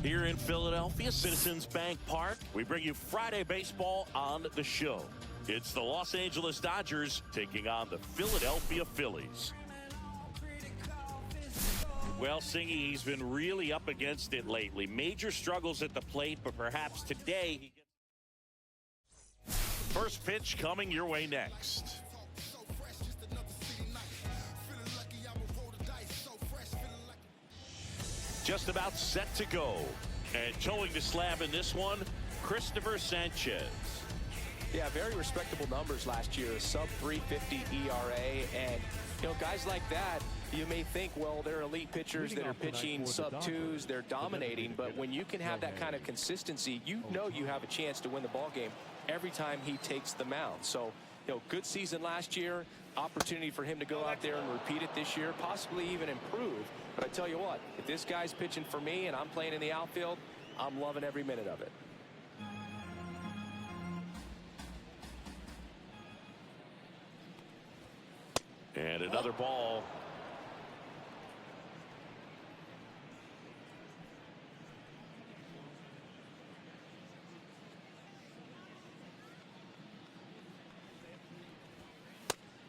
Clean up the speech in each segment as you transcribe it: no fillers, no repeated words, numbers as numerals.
Here in Philadelphia, Citizens Bank Park, we bring you Friday baseball on the show. It's the Los Angeles Dodgers taking on the Philadelphia Phillies. Well, Singy, he's been really up against it lately. Major struggles at the plate, but perhaps today he gets... First pitch coming your way next. Just about set to go. And towing the slab in this one, Christopher Sanchez. Yeah, very respectable numbers last year, a sub 350 ERA. And, you know, guys like that, you may think, well, they're elite pitchers that are pitching sub twos, they're dominating. But when you can have that kind of consistency, you know you have a chance to win the ball game every time he takes the mound. So, you know, good season last year, opportunity for him to go out there and repeat it this year, possibly even improve. But I tell you what, if this guy's pitching for me and I'm playing in the outfield, I'm loving every minute of it. And another ball.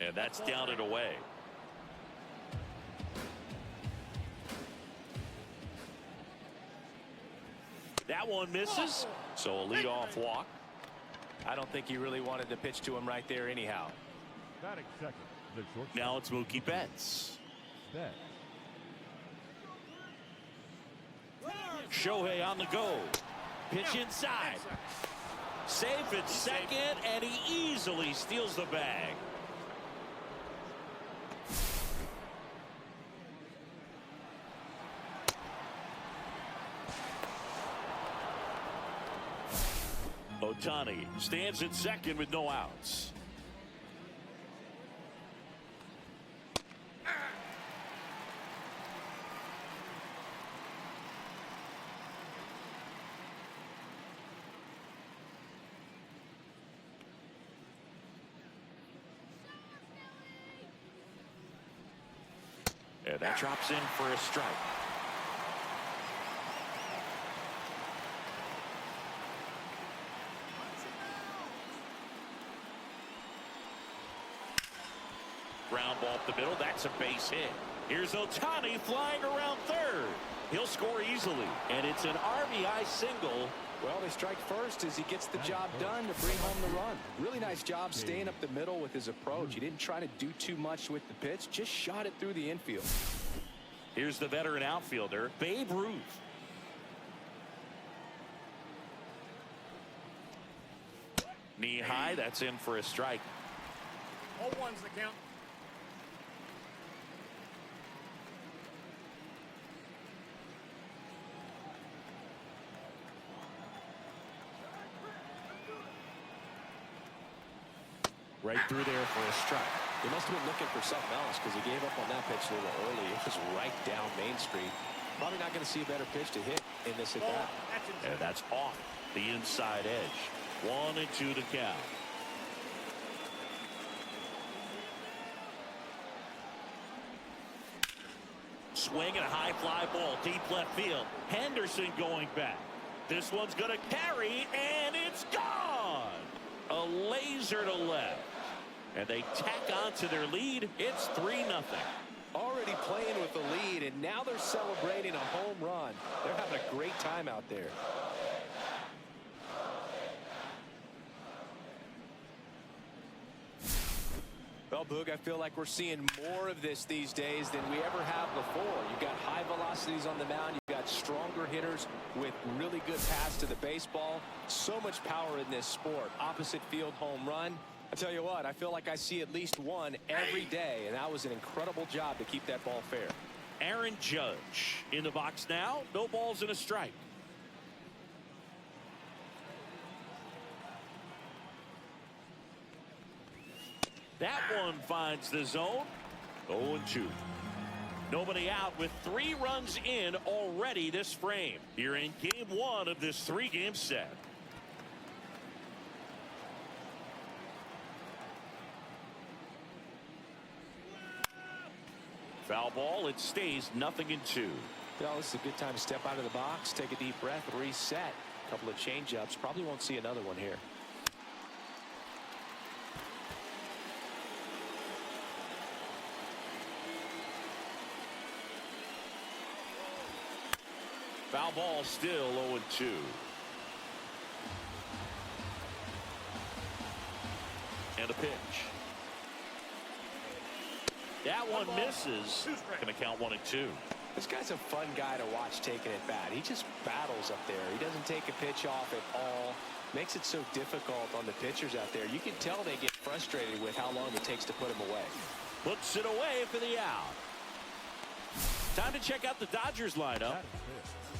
And that's down and away. That one misses. So a leadoff walk. I don't think he really wanted to pitch to him right there anyhow. Now it's Mookie Betts. Shohei on the go. Pitch inside. Safe at second, and he easily steals the bag. Ohtani stands at second with no outs. And that drops in for a strike. Ground ball up the middle. That's a base hit. Here's Ohtani flying around third. He'll score easily. And it's an RBI single. Well, they strike first as he gets the job done to bring home the run. Really nice job staying up the middle with his approach. He didn't try to do too much with the pitch, just shot it through the infield. Here's the veteran outfielder, Babe Ruth. Knee high, that's in for a strike. 0-1's the count. Right through there for a strike. He must have been looking for something else because he gave up on that pitch a little early. It was right down Main Street. Probably not going to see a better pitch to hit in this at bat. And that's off the inside edge. 1-2 to count. Swing and a high fly ball deep left field. Henderson going back. This one's going to carry, and it's gone. A laser to left. And they tack on to their lead. It's 3-0. Already playing with the lead, and now they're celebrating a home run. They're having a great time out there. Well, Boog, I feel like we're seeing more of this these days than we ever have before. You've got high velocities on the mound. You've got stronger hitters with really good pass to the baseball. So much power in this sport. Opposite field home run. I tell you what, I feel like I see at least one every day, and that was an incredible job to keep that ball fair. Aaron Judge in the box now. No balls and a strike. That one finds the zone. 0-2. Nobody out with 3 runs in already this frame. Here in game 1 of this 3-game set. Foul ball. It stays 0-2. Well, this is a good time to step out of the box, take a deep breath, reset. A couple of change-ups. Probably won't see another one here. Foul ball, still 0-2. And a pitch. That one misses. Going to count 1-2. This guy's a fun guy to watch taking at bat. He just battles up there. He doesn't take a pitch off at all. Makes it so difficult on the pitchers out there. You can tell they get frustrated with how long it takes to put him away. Puts it away for the out. Time to check out the Dodgers lineup.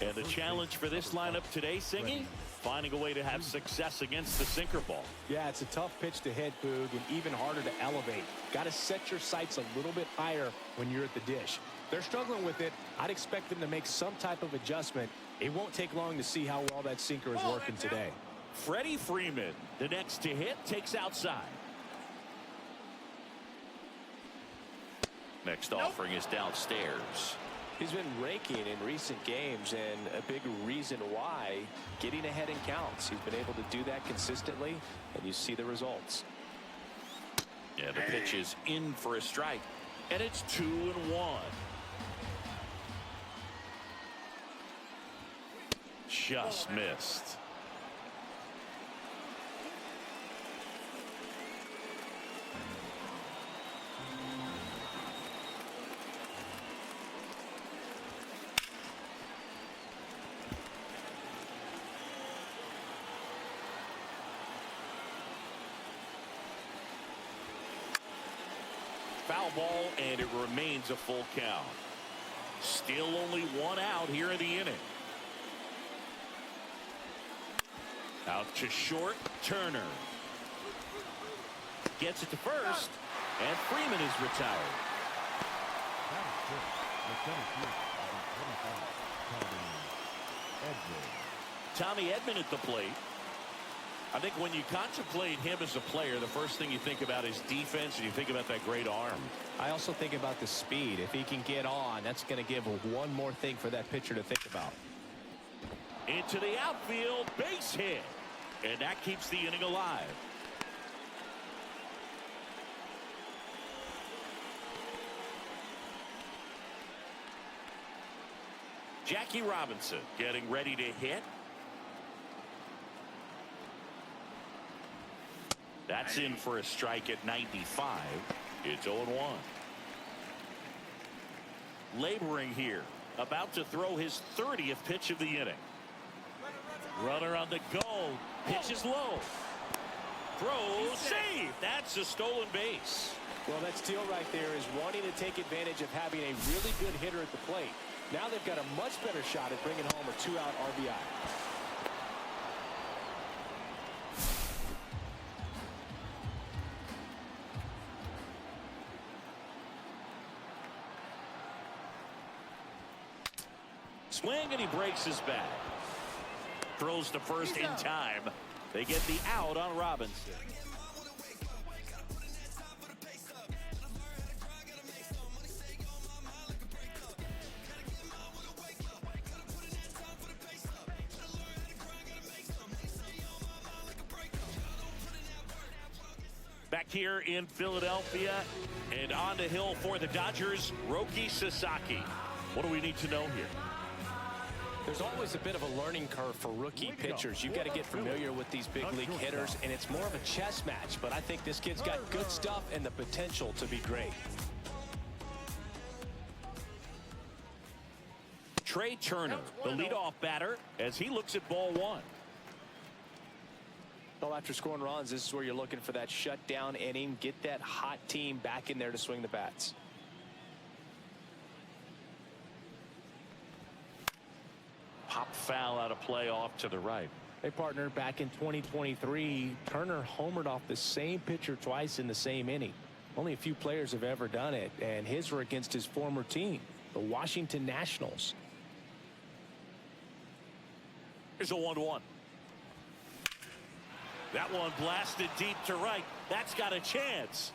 And the challenge for this lineup today, Singy, finding a way to have success against the sinker ball. Yeah, it's a tough pitch to hit, Boog, and even harder to elevate. Got to set your sights a little bit higher when you're at the dish. They're struggling with it. I'd expect them to make some type of adjustment. It won't take long to see how well that sinker is working today. Freddie Freeman, the next to hit, takes outside. Next offering is downstairs. He's been raking in recent games, and a big reason why, getting ahead in counts. He's been able to do that consistently, and you see the results. Yeah, the pitch is in for a strike, and it's 2-1. Just missed. Foul ball, and it remains a full count. Still only one out here in the inning. Out to short, Turner. Gets it to first, and Freeman is retired. Tommy Edman at the plate. I think when you contemplate him as a player, the first thing you think about is defense, and you think about that great arm. I also think about the speed. If he can get on, that's going to give one more thing for that pitcher to think about. Into the outfield, base hit. And that keeps the inning alive. Jackie Robinson getting ready to hit. That's in for a strike at 95. It's 0-1. Laboring here, about to throw his 30th pitch of the inning. Runner on the go. Pitch is low. Throw, save. That's a stolen base. Well, that steal right there is wanting to take advantage of having a really good hitter at the plate. Now they've got a much better shot at bringing home a 2-out RBI. Swing, and he breaks his back. Throws to first in time. They get the out on Robinson. Back here in Philadelphia, and on the hill for the Dodgers, Roki Sasaki. What do we need to know here? There's always a bit of a learning curve for rookie pitchers. You've got to get familiar with these big league hitters, and it's more of a chess match. But I think this kid's got good stuff and the potential to be great. Trey Turner, the leadoff batter, as he looks at ball one. Well, after scoring runs, this is where you're looking for that shutdown inning. Get that hot team back in there to swing the bats. Pop foul out of play off to the right. Hey, partner, back in 2023, Turner homered off the same pitcher twice in the same inning. Only a few players have ever done it, and his were against his former team, the Washington Nationals. Here's a 1-1. That one blasted deep to right. That's got a chance.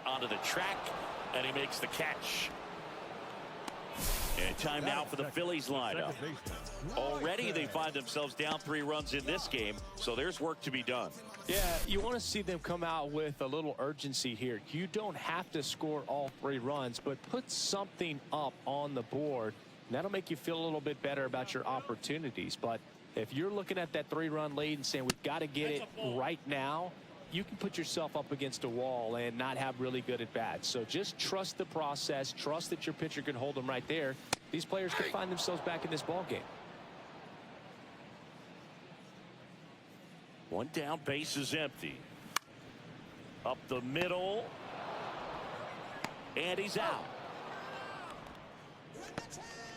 Onto the track, and he makes the catch. And time now for the Phillies lineup. Already they find themselves down 3 runs in this game, so there's work to be done. Yeah, you want to see them come out with a little urgency here. You don't have to score all 3 runs, but put something up on the board. And that'll make you feel a little bit better about your opportunities. But if you're looking at that 3-run lead and saying we've got to get it right now, you can put yourself up against a wall and not have really good at bats. So just trust the process. Trust that your pitcher can hold them right there. These players could find themselves back in this ball game. 1 down, base is empty. Up the middle. And he's out.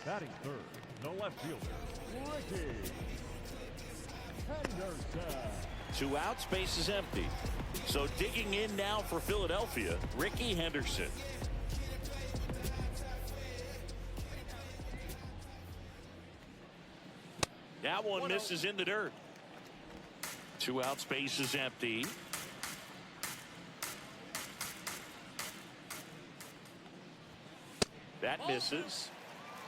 Batting third, no left fielder, Ricky Henderson. 2 outs, base is empty. So digging in now for Philadelphia, Ricky Henderson. That one misses in the dirt. 2 outs, base is empty. That misses.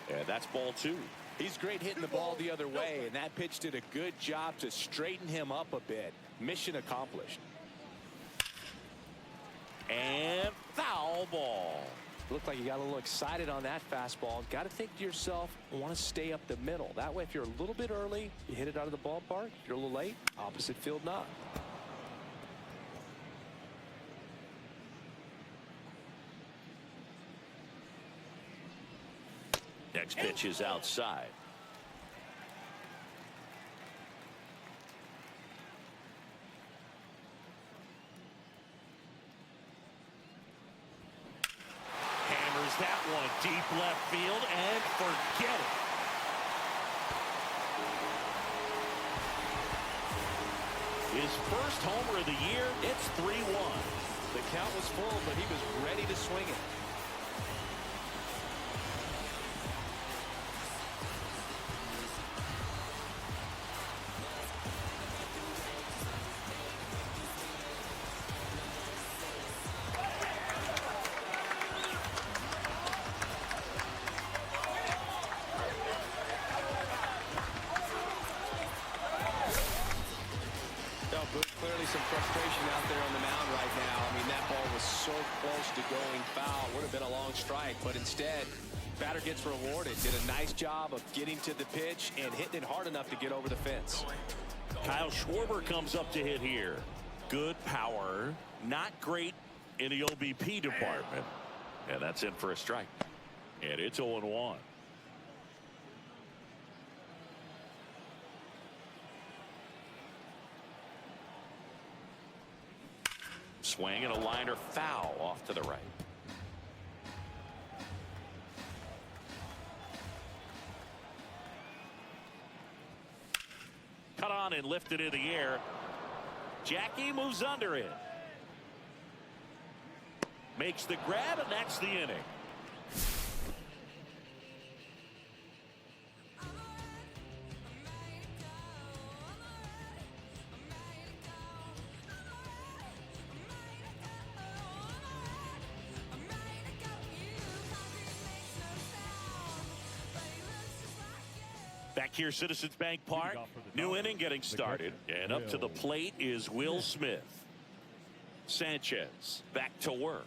And that's ball 2. He's great hitting the ball the other way, and that pitch did a good job to straighten him up a bit. Mission accomplished. And foul ball. Looked like you got a little excited on that fastball. Got to think to yourself, want to stay up the middle. That way, if you're a little bit early, you hit it out of the ballpark. If you're a little late, opposite field not. Next pitch is outside. Hammers that one deep left field and forget it. His first homer of the year. It's 3-1. The count was full, but he was ready to swing it. Clearly some frustration out there on the mound right now. I mean, that ball was so close to going foul. Would have been a long strike, but instead, batter gets rewarded. Did a nice job of getting to the pitch and hitting it hard enough to get over the fence. Kyle Schwarber comes up to hit here. Good power, not great in the OBP department. And that's in for a strike. And it's 0-1. Swing and a liner foul off to the right. Cut on and lifted in the air. Jackie moves under it. Makes the grab, and that's the inning. Back here, Citizens Bank Park. New inning getting started. And up to the plate is Will Smith. Sanchez back to work.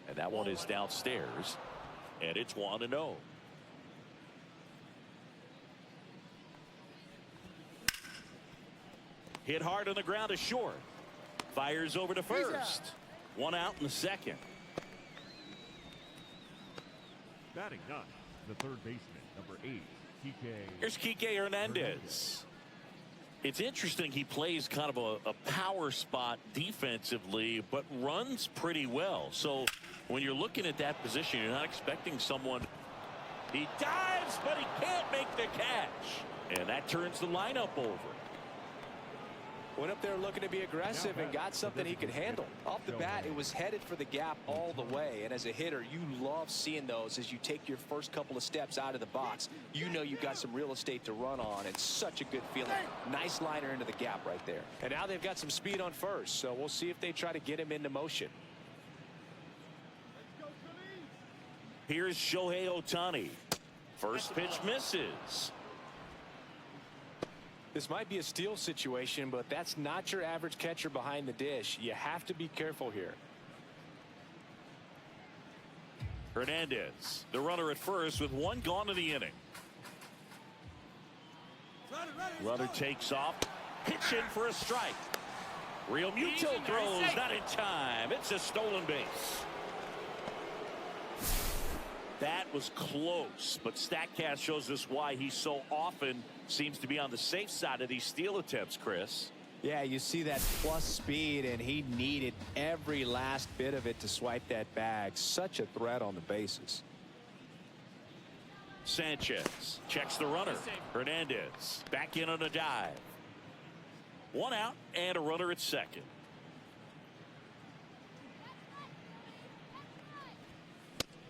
And that one is downstairs. And it's 1-0. Hit hard on the ground to short. Fires over to first. 1 out in the second. Batting ninth, the third baseman, number 8. Here's Kike Hernandez. It's interesting, he plays kind of a power spot defensively, but runs pretty well. So when you're looking at that position, you're not expecting someone. He dives, but he can't make the catch. And that turns the lineup over. Went up there looking to be aggressive and got something he could handle. Off the bat, it was headed for the gap all the way. And as a hitter, you love seeing those as you take your first couple of steps out of the box. You know you've got some real estate to run on. It's such a good feeling. Nice liner into the gap right there. And now they've got some speed on first, so we'll see if they try to get him into motion. Here's Shohei Ohtani. First pitch misses. This might be a steal situation, but that's not your average catcher behind the dish. You have to be careful here. Hernandez, the runner at first with one gone in the inning. Runner takes off, hits in for a strike. Real Muto throws, not in time. It's a stolen base. That was close, but StatCast shows us why he so often seems to be on the safe side of these steal attempts, Chris. Yeah, you see that plus speed, and he needed every last bit of it to swipe that bag. Such a threat on the bases. Sanchez checks the runner. Hernandez back in on a dive. One out and a runner at second.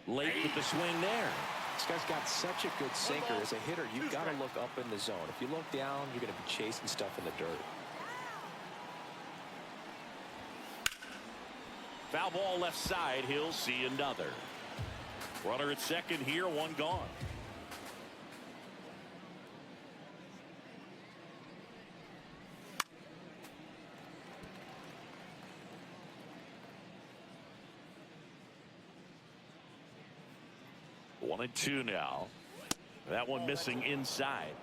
Late with the swing there. This guy's got such a good sinker. As a hitter, you've got to look up in the zone. If you look down, you're going to be chasing stuff in the dirt. Foul ball left side. He'll see another. Runner at second here, one gone. One and two now. That one missing inside.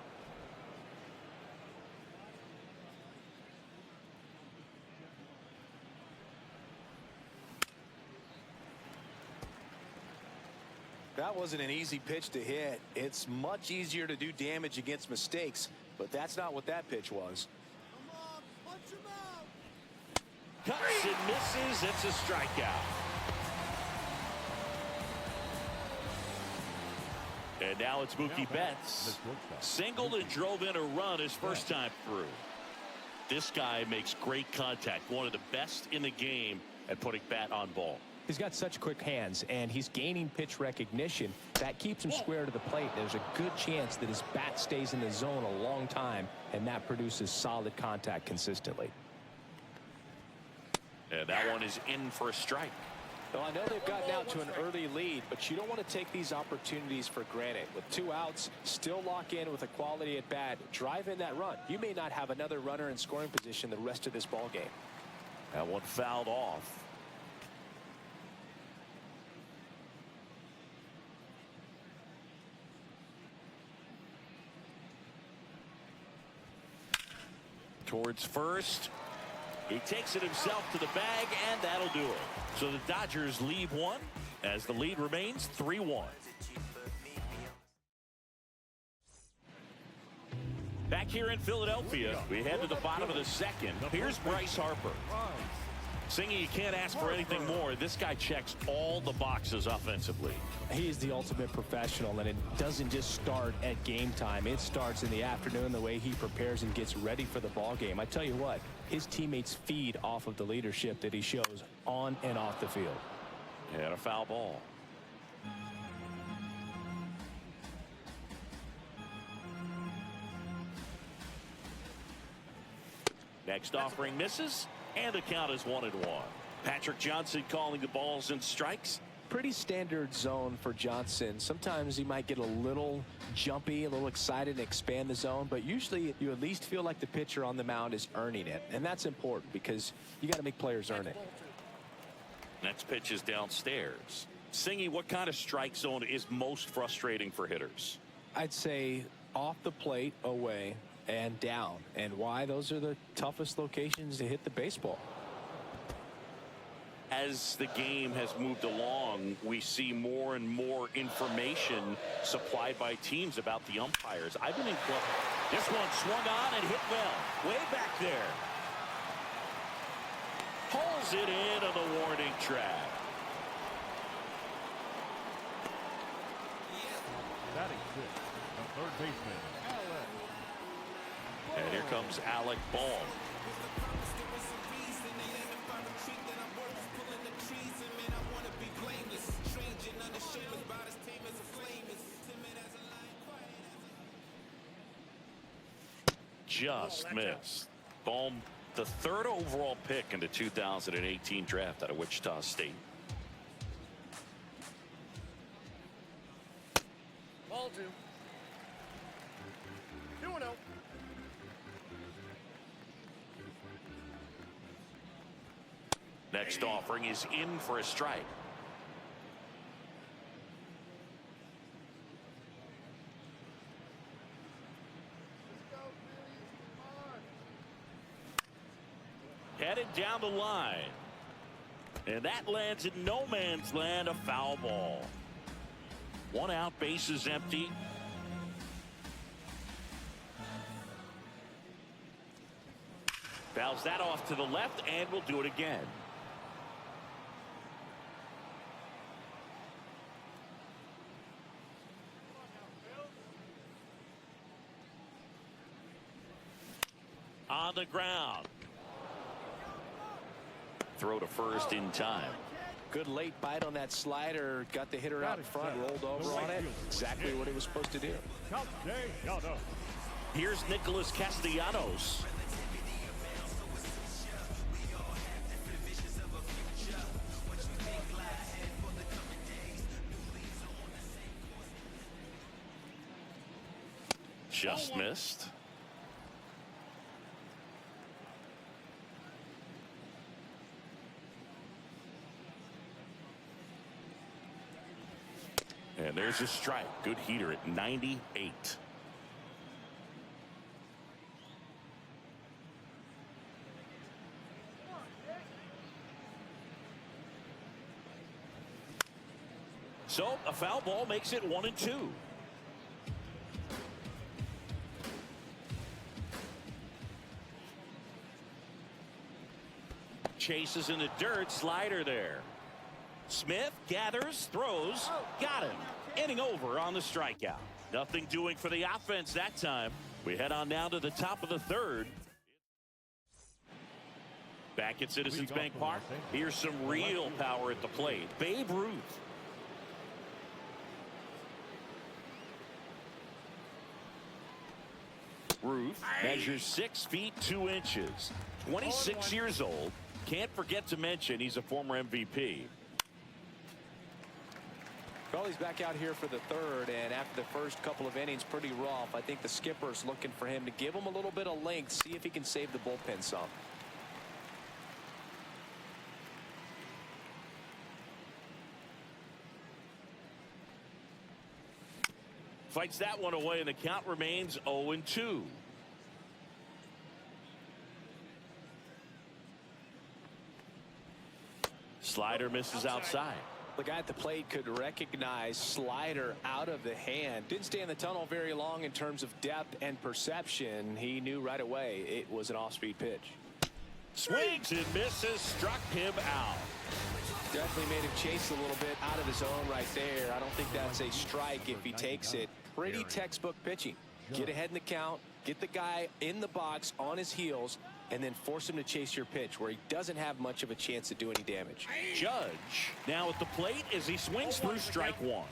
That wasn't an easy pitch to hit. It's much easier to do damage against mistakes, but that's not what that pitch was. Cuts and misses. It's a strikeout. And now it's Mookie Betts. Singled and drove in a run his first time through. This guy makes great contact. One of the best in the game at putting bat on ball. He's got such quick hands, and he's gaining pitch recognition. That keeps him square to the plate. There's a good chance that his bat stays in the zone a long time, and that produces solid contact consistently. And that one is in for a strike. Well, I know they've gotten out to an early lead, but you don't want to take these opportunities for granted. With 2 outs, still lock in with a quality at bat. Drive in that run. You may not have another runner in scoring position the rest of this ball game. That one fouled off. Towards first. He takes it himself to the bag, and that'll do it. So the Dodgers leave one as the lead remains 3-1. Back here in Philadelphia, we head to the bottom of the second. Here's Bryce Harper. Singing, you can't ask for anything more. This guy checks all the boxes offensively. He's the ultimate professional, and it doesn't just start at game time. It starts in the afternoon, the way he prepares and gets ready for the ball game. I tell you what, his teammates feed off of the leadership that he shows on and off the field. And a foul ball. Next offering misses, and the count is 1-1. Patrick Johnson calling the balls and strikes. Pretty standard zone for Johnson. Sometimes he might get a little jumpy, a little excited and expand the zone, but usually you at least feel like the pitcher on the mound is earning it, and that's important because you got to make players earn it. Next pitch is downstairs. Singy, what kind of strike zone is most frustrating for hitters? I'd say off the plate, away, and down. And why? Those are the toughest locations to hit the baseball. As the game has moved along, we see more and more information supplied by teams about the umpires. I've been in club. This one swung on and hit well. Way back there. Pulls it in on the warning track. Batting six, the third baseman, Alec. And here comes Alec Bohm. Just missed. Bohm, the 3rd overall pick in the 2018 draft out of Wichita State. 2. 2-0. Next offering is in for a strike. Headed down the line. And that lands in no man's land, a foul ball. 1 out, bases empty. Fouls that off to the left, and we'll do it again. On the ground. Throw to first in time. Good late bite on that slider. Got the hitter out in front, rolled over on it. Exactly what he was supposed to do. Here's Nicholas Castellanos. Just missed. And there's a strike. Good heater at 98. So a foul ball makes it 1-2. Chases in the dirt, slider there. Smith gathers, throws, got him. Inning over on the strikeout. Nothing doing for the offense that time. We head on down to the top of the third. Back at Citizens Bank Park, here's some real power at the plate. Babe Ruth. Ruth measures 6 feet 2 inches. 26 years old. Can't forget to mention he's a former MVP. Well, he's back out here for the third, and after the first couple of innings, pretty rough. I think the skipper's looking for him to give him a little bit of length, see if he can save the bullpen some. Fights that one away, and the count remains 0-2. Slider misses outside. The guy at the plate could recognize slider out of the hand. Didn't stay in the tunnel very long in terms of depth and perception. He knew right away it was an off-speed pitch. Swings and misses, struck him out. Definitely made him chase a little bit out of his zone right there. I don't think that's a strike if he takes it. Pretty textbook pitching. Get ahead in the count, get the guy in the box on his heels, and then force him to chase your pitch where he doesn't have much of a chance to do any damage. Judge now at the plate as he swings through strike one.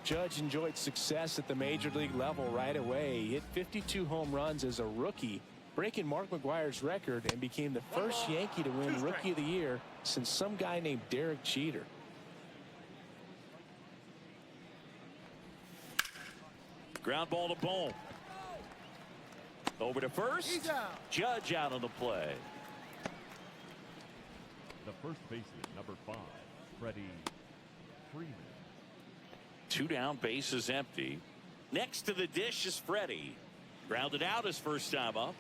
Judge enjoyed success at the major league level right away. He hit 52 home runs as a rookie, breaking Mark McGwire's record, and became the first Yankee to win Rookie of the Year since some guy named Derek Jeter. Ground ball to Bohm. Over to first. Judge out on the play. The first baseman, number 5, Freddie Freeman. 2 down, bases empty. Next to the dish is Freddie. Grounded out his first time up.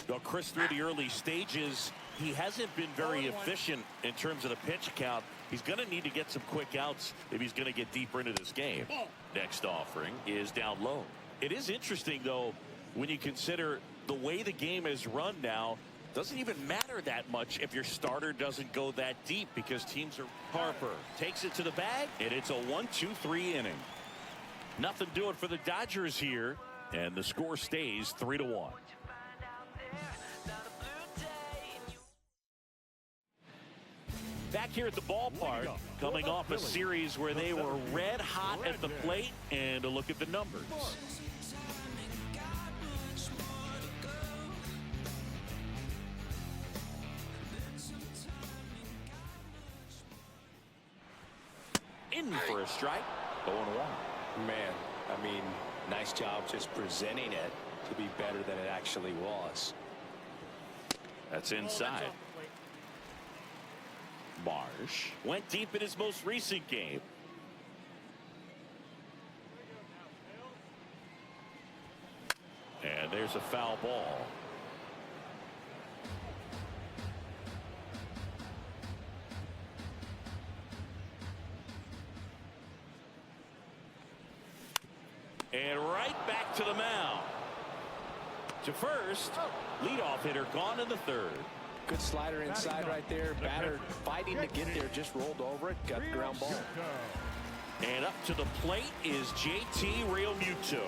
Well, Chris, through the early stages, he hasn't been very efficient in terms of the pitch count. He's going to need to get some quick outs if he's going to get deeper into this game. Next offering is down low. It is interesting, though, when you consider the way the game is run now. Doesn't even matter that much if your starter doesn't go that deep because teams are. Harper takes it to the bag, and it's a 1-2-3 inning. Nothing doing for the Dodgers here, and the score stays 3-1. Back here at the ballpark, coming off a series where they were red hot at the plate, and a look at the numbers. in for a strike. 0-1. Man, I mean, nice job just presenting it to be better than it actually was. That's inside. Marsh went deep in his most recent game. And there's a foul ball. And right back to the mound. To first, leadoff hitter gone in the third. Good slider inside right there. Batter fighting to get there, just rolled over it, got the ground ball. And up to the plate is JT Realmuto.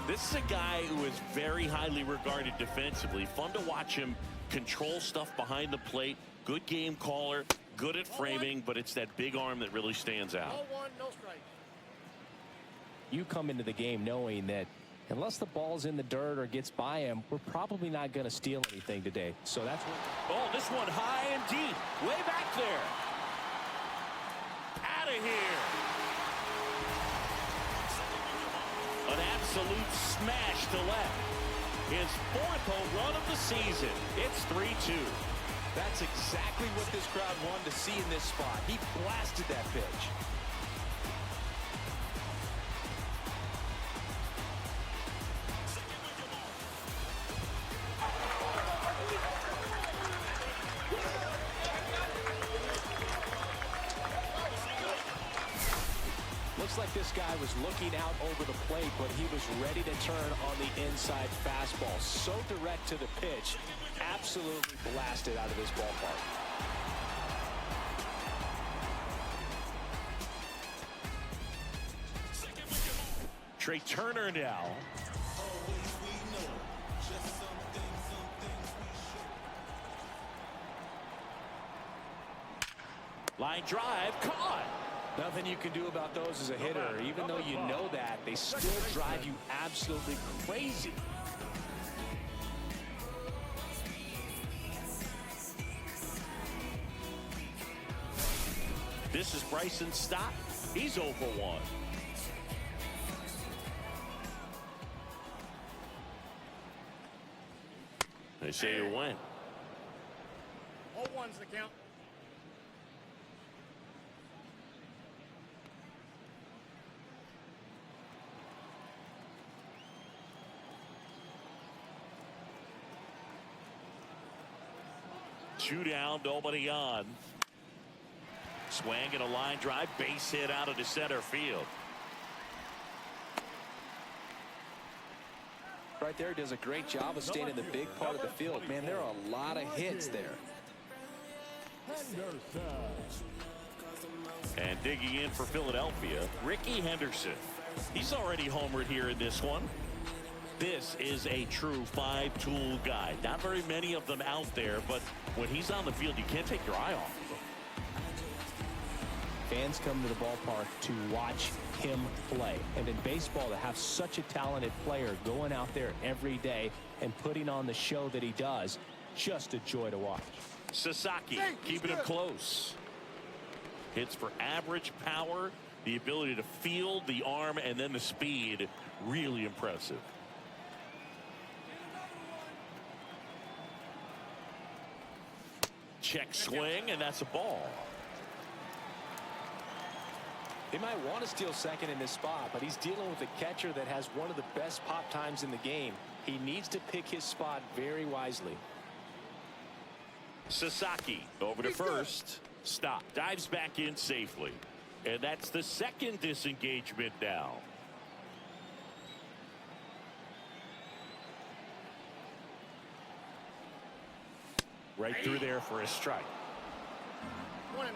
This is a guy who is very highly regarded defensively. Fun to watch him control stuff behind the plate. Good game caller, good at framing, but it's that big arm that really stands out. You come into the game knowing that unless the ball's in the dirt or gets by him, we're probably not going to steal anything today. So that's what. Oh, this one high and deep, way back there. Out of here. An absolute smash to left. His fourth home run of the season. It's 3-2. That's exactly what this crowd wanted to see in this spot. He blasted that pitch. Looks like this guy was looking out over the plate, but he was ready to turn on the inside fastball. So direct to the pitch. Absolutely blasted out of this ballpark. Trey Turner now. Line drive, caught. Nothing you can do about those as a hitter. Even though you know that, they still drive you absolutely crazy. This is Bryson Stott. He's 0 for 1. They say you win. 0-1's the count. Two down, nobody on. Swing and a line drive, base hit out of the center field. Right there, does a great job of staying in the big part of the field. Man, there are a lot of hits there. And digging in for Philadelphia, Ricky Henderson. He's already homered here in this one. This is a true five-tool guy. Not very many of them out there, but when he's on the field, you can't take your eye off of him. Fans come to the ballpark to watch him play. And in baseball, to have such a talented player going out there every day and putting on the show that he does, just a joy to watch. Sasaki keeping him close. Hits for average power, the ability to field, the arm, and then the speed. Really impressive. Check swing, and that's a ball. They might want to steal second in this spot, but he's dealing with a catcher that has one of the best pop times in the game. He needs to pick his spot very wisely. Sasaki over to first. Stop. Dives back in safely. And that's the second disengagement now. Right through there for a strike. 1-1.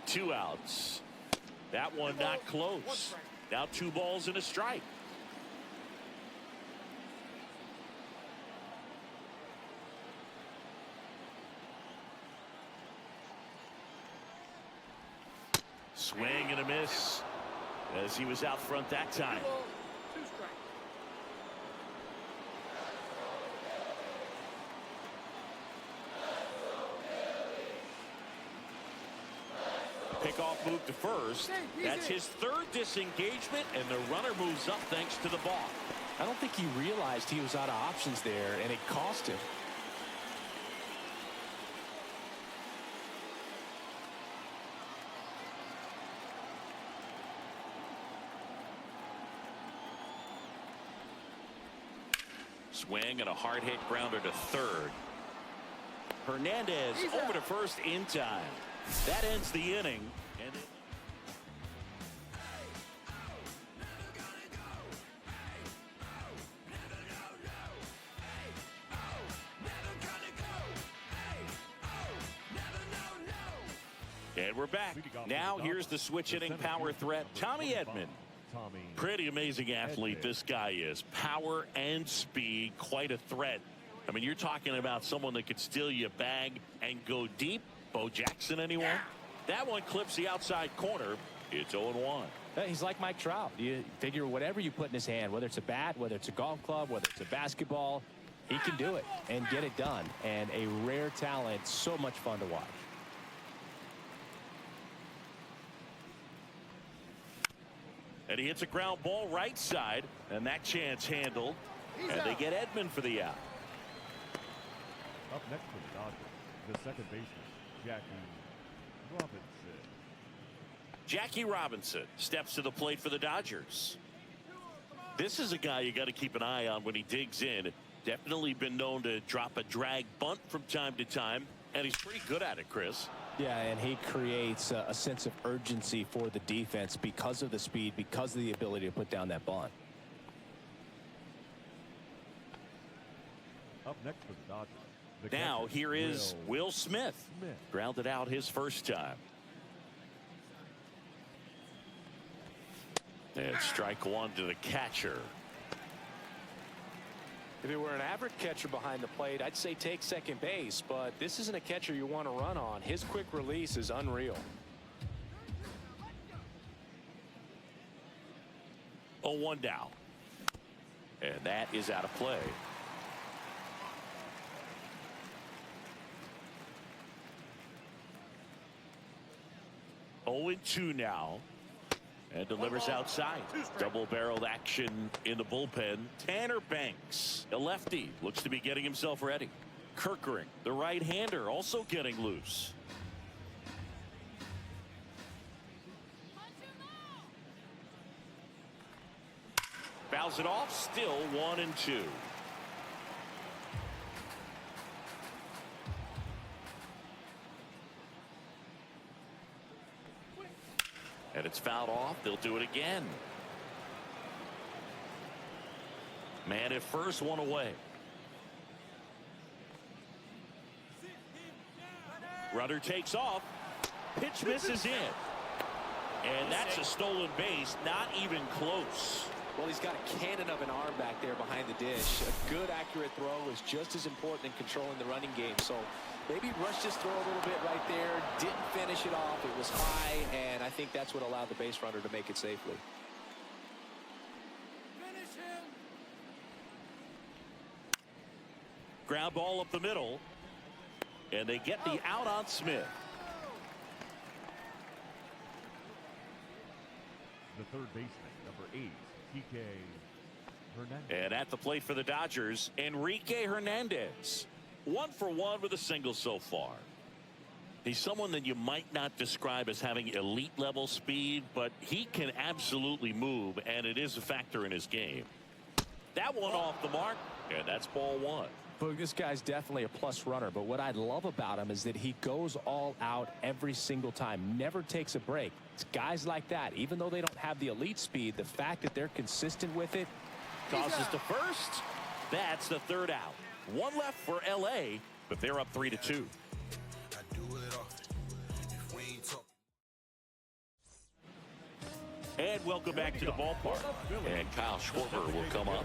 Two outs. That one not close. Now 2 balls and a strike. Swing and a miss as he was out front that time. 2 strikes. move to first. That's his third disengagement, and the runner moves up thanks to the ball. I don't think he realized he was out of options there, and it cost him. Swing and a hard hit grounder to third. Hernandez over to first in time. That ends the inning. And we're back. Now here's the switch hitting power threat, Tommy Edman. Pretty amazing athlete this guy is. Power and speed, quite a threat. I mean, you're talking about someone that could steal you a bag and go deep. Bo Jackson, anyone? That one clips the outside corner. It's 0-1. He's like Mike Trout. You figure whatever you put in his hand, whether it's a bat, whether it's a golf club, whether it's a basketball, he can do it and get it done. And a rare talent, so much fun to watch. And he hits a ground ball right side, and that chance handled. And they get Edman for the out. Up next for the Dodgers, the second baseman, Jackie Robinson. Jackie Robinson steps to the plate for the Dodgers. This is a guy you got to keep an eye on when he digs in. Definitely been known to drop a drag bunt from time to time, and he's pretty good at it, Chris. Yeah, and he creates a sense of urgency for the defense because of the speed, because of the ability to put down that bunt. Up next for the Dodgers. Now here is Will Smith. Grounded out his first time. And strike one to the catcher. If it were an average catcher behind the plate, I'd say take second base, but this isn't a catcher you want to run on. His quick release is unreal. 0-1 down. And that is out of play. Oh, 2 now. And delivers outside. Double-barreled action in the bullpen. Tanner Banks, a lefty, looks to be getting himself ready. Kirkering, the right-hander, also getting loose. Fouls it off, still 1-2. And it's fouled off. They'll do it again. Man at first, one away. Runner takes off. Pitch misses in. And that's a stolen base. Not even close. Well, he's got a cannon of an arm back there behind the dish. A good, accurate throw is just as important in controlling the running game. So maybe rushed his throw a little bit right there. Didn't finish it off. It was high, and I think that's what allowed the base runner to make it safely. Finish him. Ground ball up the middle. And they get the out on Smith. The third baseman, number 8, TK Hernandez. And at the plate for the Dodgers, Enrique Hernandez. 1 for 1 with a single so far. He's someone that you might not describe as having elite level speed, but he can absolutely move, and it is a factor in his game. That one off the mark, and that's ball 1. Boog, this guy's definitely a plus runner, but what I love about him is that he goes all out every single time, never takes a break. It's guys like that, even though they don't have the elite speed, the fact that they're consistent with it. Tosses to first. That's the third out. One left for LA, but they're up 3-2. And welcome back to the ballpark. And Kyle Schwarber will come up.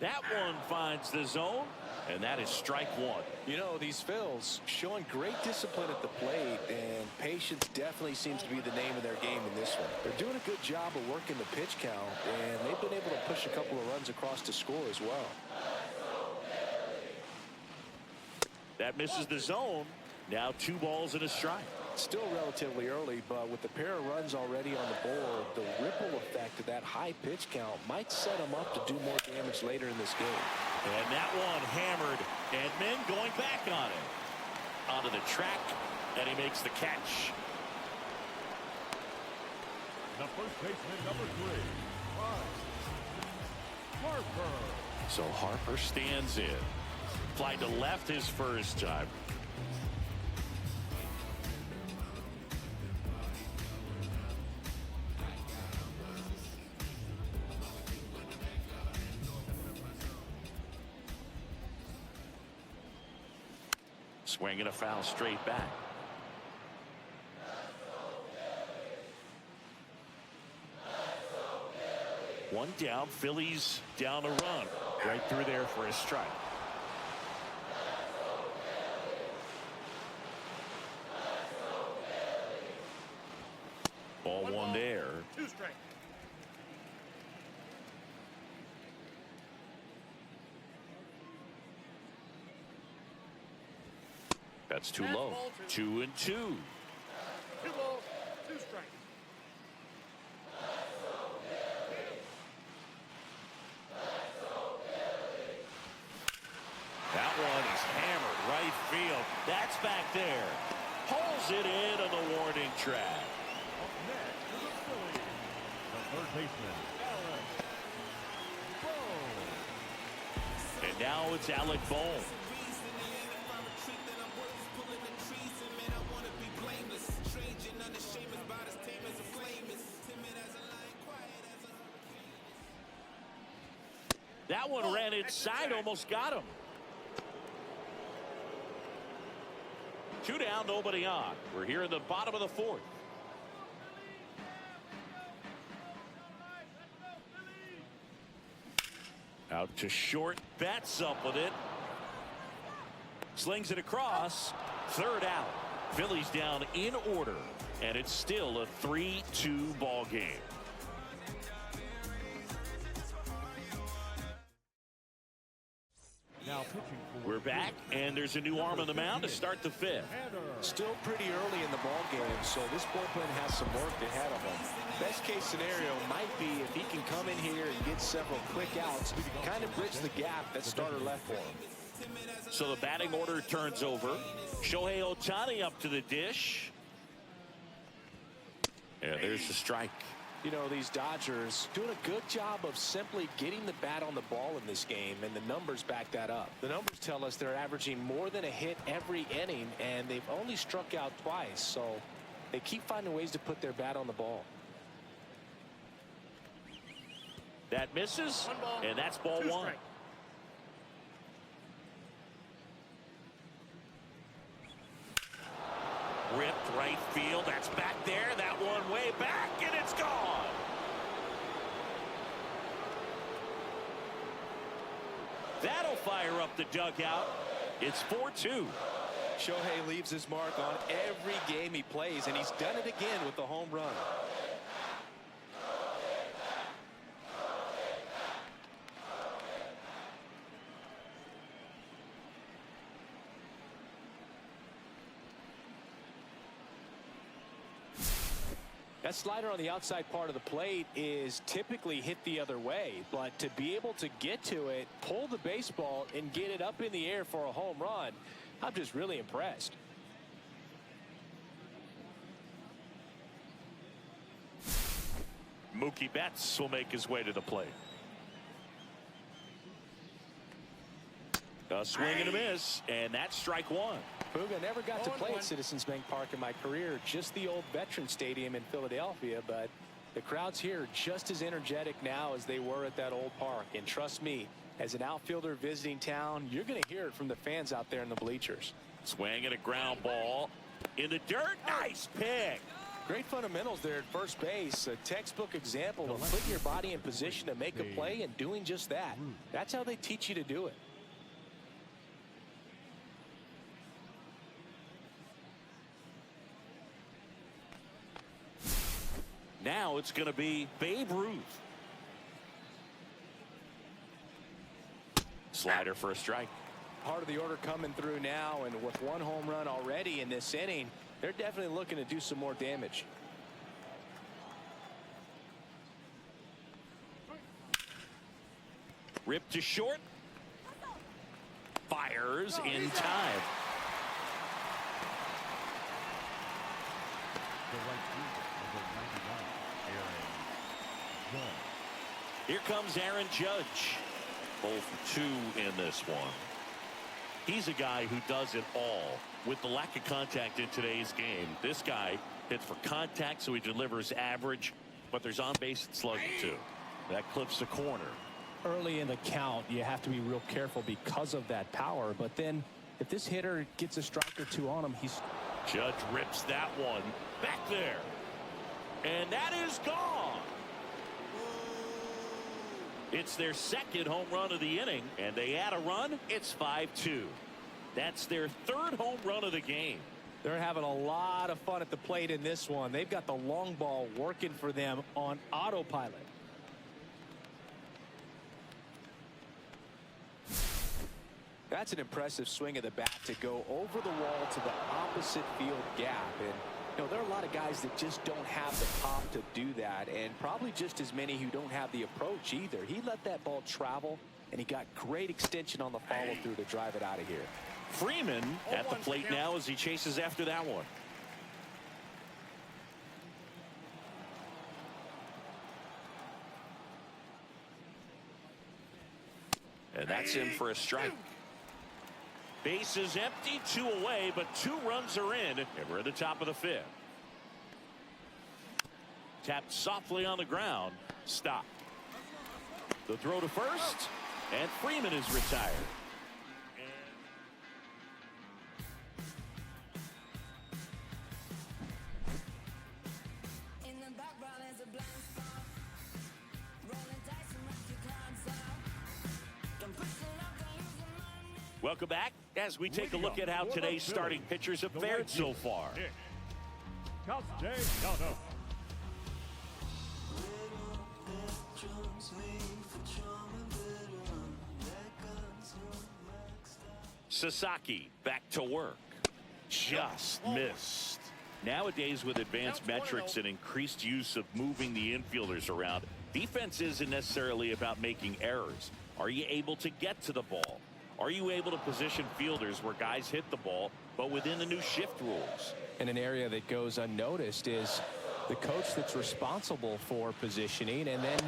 That one finds the zone, And that is strike one. You know, these Phils showing great discipline at the plate, and patience definitely seems to be the name of their game in this one. They're doing a good job of working the pitch count, and they've been able to push a couple of runs across to score as well. That misses the zone. Now 2 balls and a strike. Still relatively early, but with the pair of runs already on the board, the ripple effect of that high pitch count might set them up to do more damage later in this game. And that one hammered. Edman going back on it. Onto the track, and he makes the catch. The first baseman, number 3, Harper. So Harper stands in. Flied to left his first time. Swinging a foul straight back. One down, Phillies down a run. Right through there for a strike. Ball one there. 2 strikes. That's too low. 2 and 2. 2 balls, 2 strikes. That one is hammered right field. That's back there. Pulls it in on the warning track. Up next is the Phillies, the third baseman, Alec Bohm. And now it's Alec Bohm. That one ran inside, almost got him. 2 down, nobody on. We're here in the bottom of the 4th. Out to short, bats up with it. Slings it across. 3rd out. Phillies down in order, and it's still a 3-2 ball game. Now pitching for We're back, and there's a new arm on the mound to start the 5th. Still pretty early in the ball game, so this bullpen has some work ahead of him. Best case scenario might be if he can come in here and get several quick outs, kind of bridge the gap that starter left for him. So the batting order turns over. Shohei Ohtani up to the dish. Yeah, there's the strike. You know, these Dodgers doing a good job of simply getting the bat on the ball in this game, and the numbers back that up. The numbers tell us they're averaging more than a hit every inning, and they've only struck out twice, so they keep finding ways to put their bat on the ball. That misses, 1 ball, and that's ball 2 1. strikes. Ripped right field. That's back there. That one way back, and it's gone. That'll fire up the dugout. It's 4-2. Shohei leaves his mark on every game he plays, and he's done it again with the home run. That slider on the outside part of the plate is typically hit the other way, but to be able to get to it, pull the baseball, and get it up in the air for a home run, I'm just really impressed. Mookie Betts will make his way to the plate. A swing and a miss, and that's strike 1. Booga never got to play 0-1. at Citizens Bank Park in my career, just the old Veterans Stadium in Philadelphia, but the crowds here are just as energetic now as they were at that old park. And trust me, as an outfielder visiting town, you're going to hear it from the fans out there in the bleachers. Swing and a ground ball in the dirt. Nice pick. Great fundamentals there at first base. A textbook example of putting your body in position to make a play and doing just that. That's how they teach you to do it. now it's going to be Babe Ruth. Slider for a strike. Part of the order coming through now, and with one home run already in this inning, they're definitely looking to do some more damage. Ripped to short. Fires in time. The right fielder, number 99, Aaron Judge. Here comes Aaron Judge. 0 for 2 in this one. He's a guy who does it all. With the lack of contact in today's game, this guy hits for contact, so he delivers average, but there's on base and slugging too. That clips the corner. Early in the count, you have to be real careful because of that power. But then if this hitter gets a strike or two on him, he's... Judge rips that one back there. And that is gone. It's their second home run of the inning, and they add a run. It's 5-2. That's their third home run of the game. They're having a lot of fun at the plate in this one. They've got the long ball working for them on autopilot. That's an impressive swing of the bat to go over the wall to the opposite field gap. And you know, there are a lot of guys that just don't have the pop to do that, and probably just as many who don't have the approach either. He let that ball travel, and he got great extension on the follow through to drive it out of here. Freeman at the plate now as he chases after that one. And that's in for a strike. Base is empty, 2 away, but 2 runs are in, and we're at the top of the 5th. Tapped softly on the ground. Stop. The throw to first, and Freeman is retired. Welcome back as we take a look at how today's starting pitchers have fared so far. Sasaki back to work. Just missed. Nowadays, with advanced metrics and increased use of moving the infielders around, defense isn't necessarily about making errors. Are you able to get to the ball? Are you able to position fielders where guys hit the ball, but within the new shift rules? And an area that goes unnoticed is the coach that's responsible for positioning, and then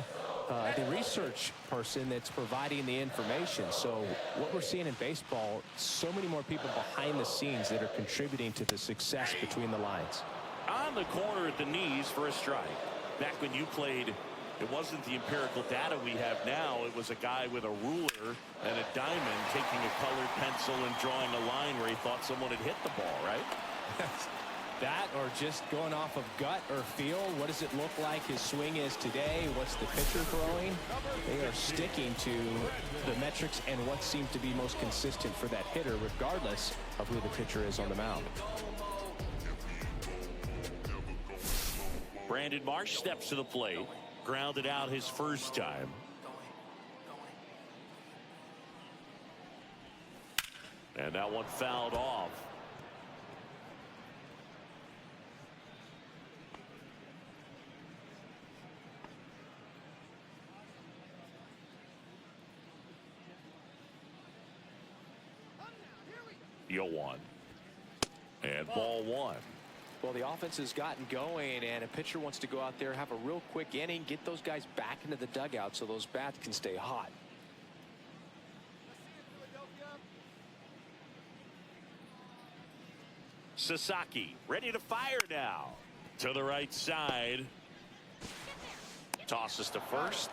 the research person that's providing the information. So what we're seeing in baseball, so many more people behind the scenes that are contributing to the success between the lines. On the corner at the knees for a strike. Back when you played, it wasn't the empirical data we have now. It was a guy with a ruler and a diamond taking a colored pencil and drawing a line where he thought someone had hit the ball, right? That, or just going off of gut or feel. What does it look like his swing is today? What's the pitcher throwing? They are sticking to the metrics and what seems to be most consistent for that hitter, regardless of who the pitcher is on the mound. Brandon Marsh steps to the plate. Grounded out his first time. And that one fouled off. Yo one. And ball 1. Well, the offense has gotten going, and a pitcher wants to go out there, have a real quick inning, get those guys back into the dugout so those bats can stay hot. Sasaki ready to fire now. To the right side. Tosses to first.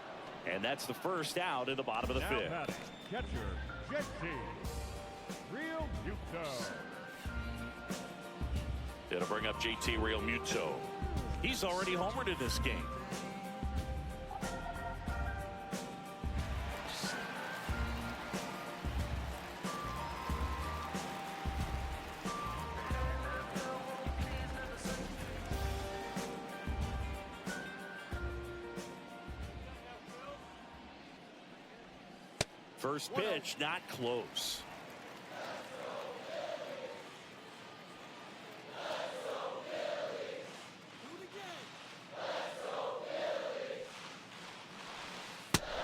And that's the first out in the bottom of the 5th. Now catcher, Jesse. Real Muto. It'll bring up JT Real Muto. He's already homered in this game. First pitch, not close.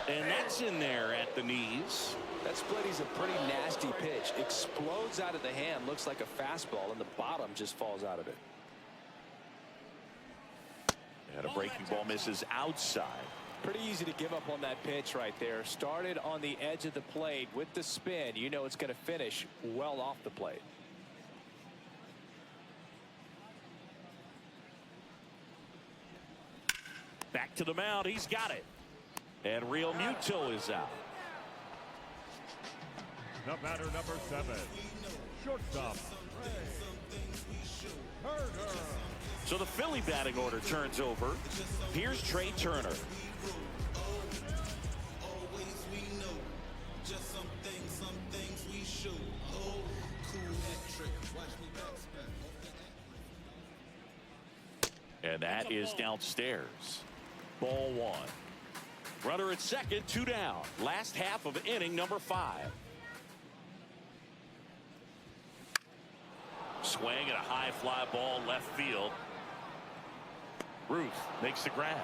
And that's in there at the knees. That split is a pretty nasty pitch. Explodes out of the hand. Looks like a fastball, and the bottom just falls out of it. And a breaking ball misses outside. Pretty easy to give up on that pitch right there. Started on the edge of the plate with the spin. You know it's going to finish well off the plate. Back to the mound. He's got it. And Real Muto is out. The batter, number 7, shortstop, Turner. So the Philly batting order turns over. Here's Trey Turner. And that is downstairs. Ball 1. Runner at second, 2 down. Last half of inning number 5. Swing and a high fly ball left field. Ruth makes the grab,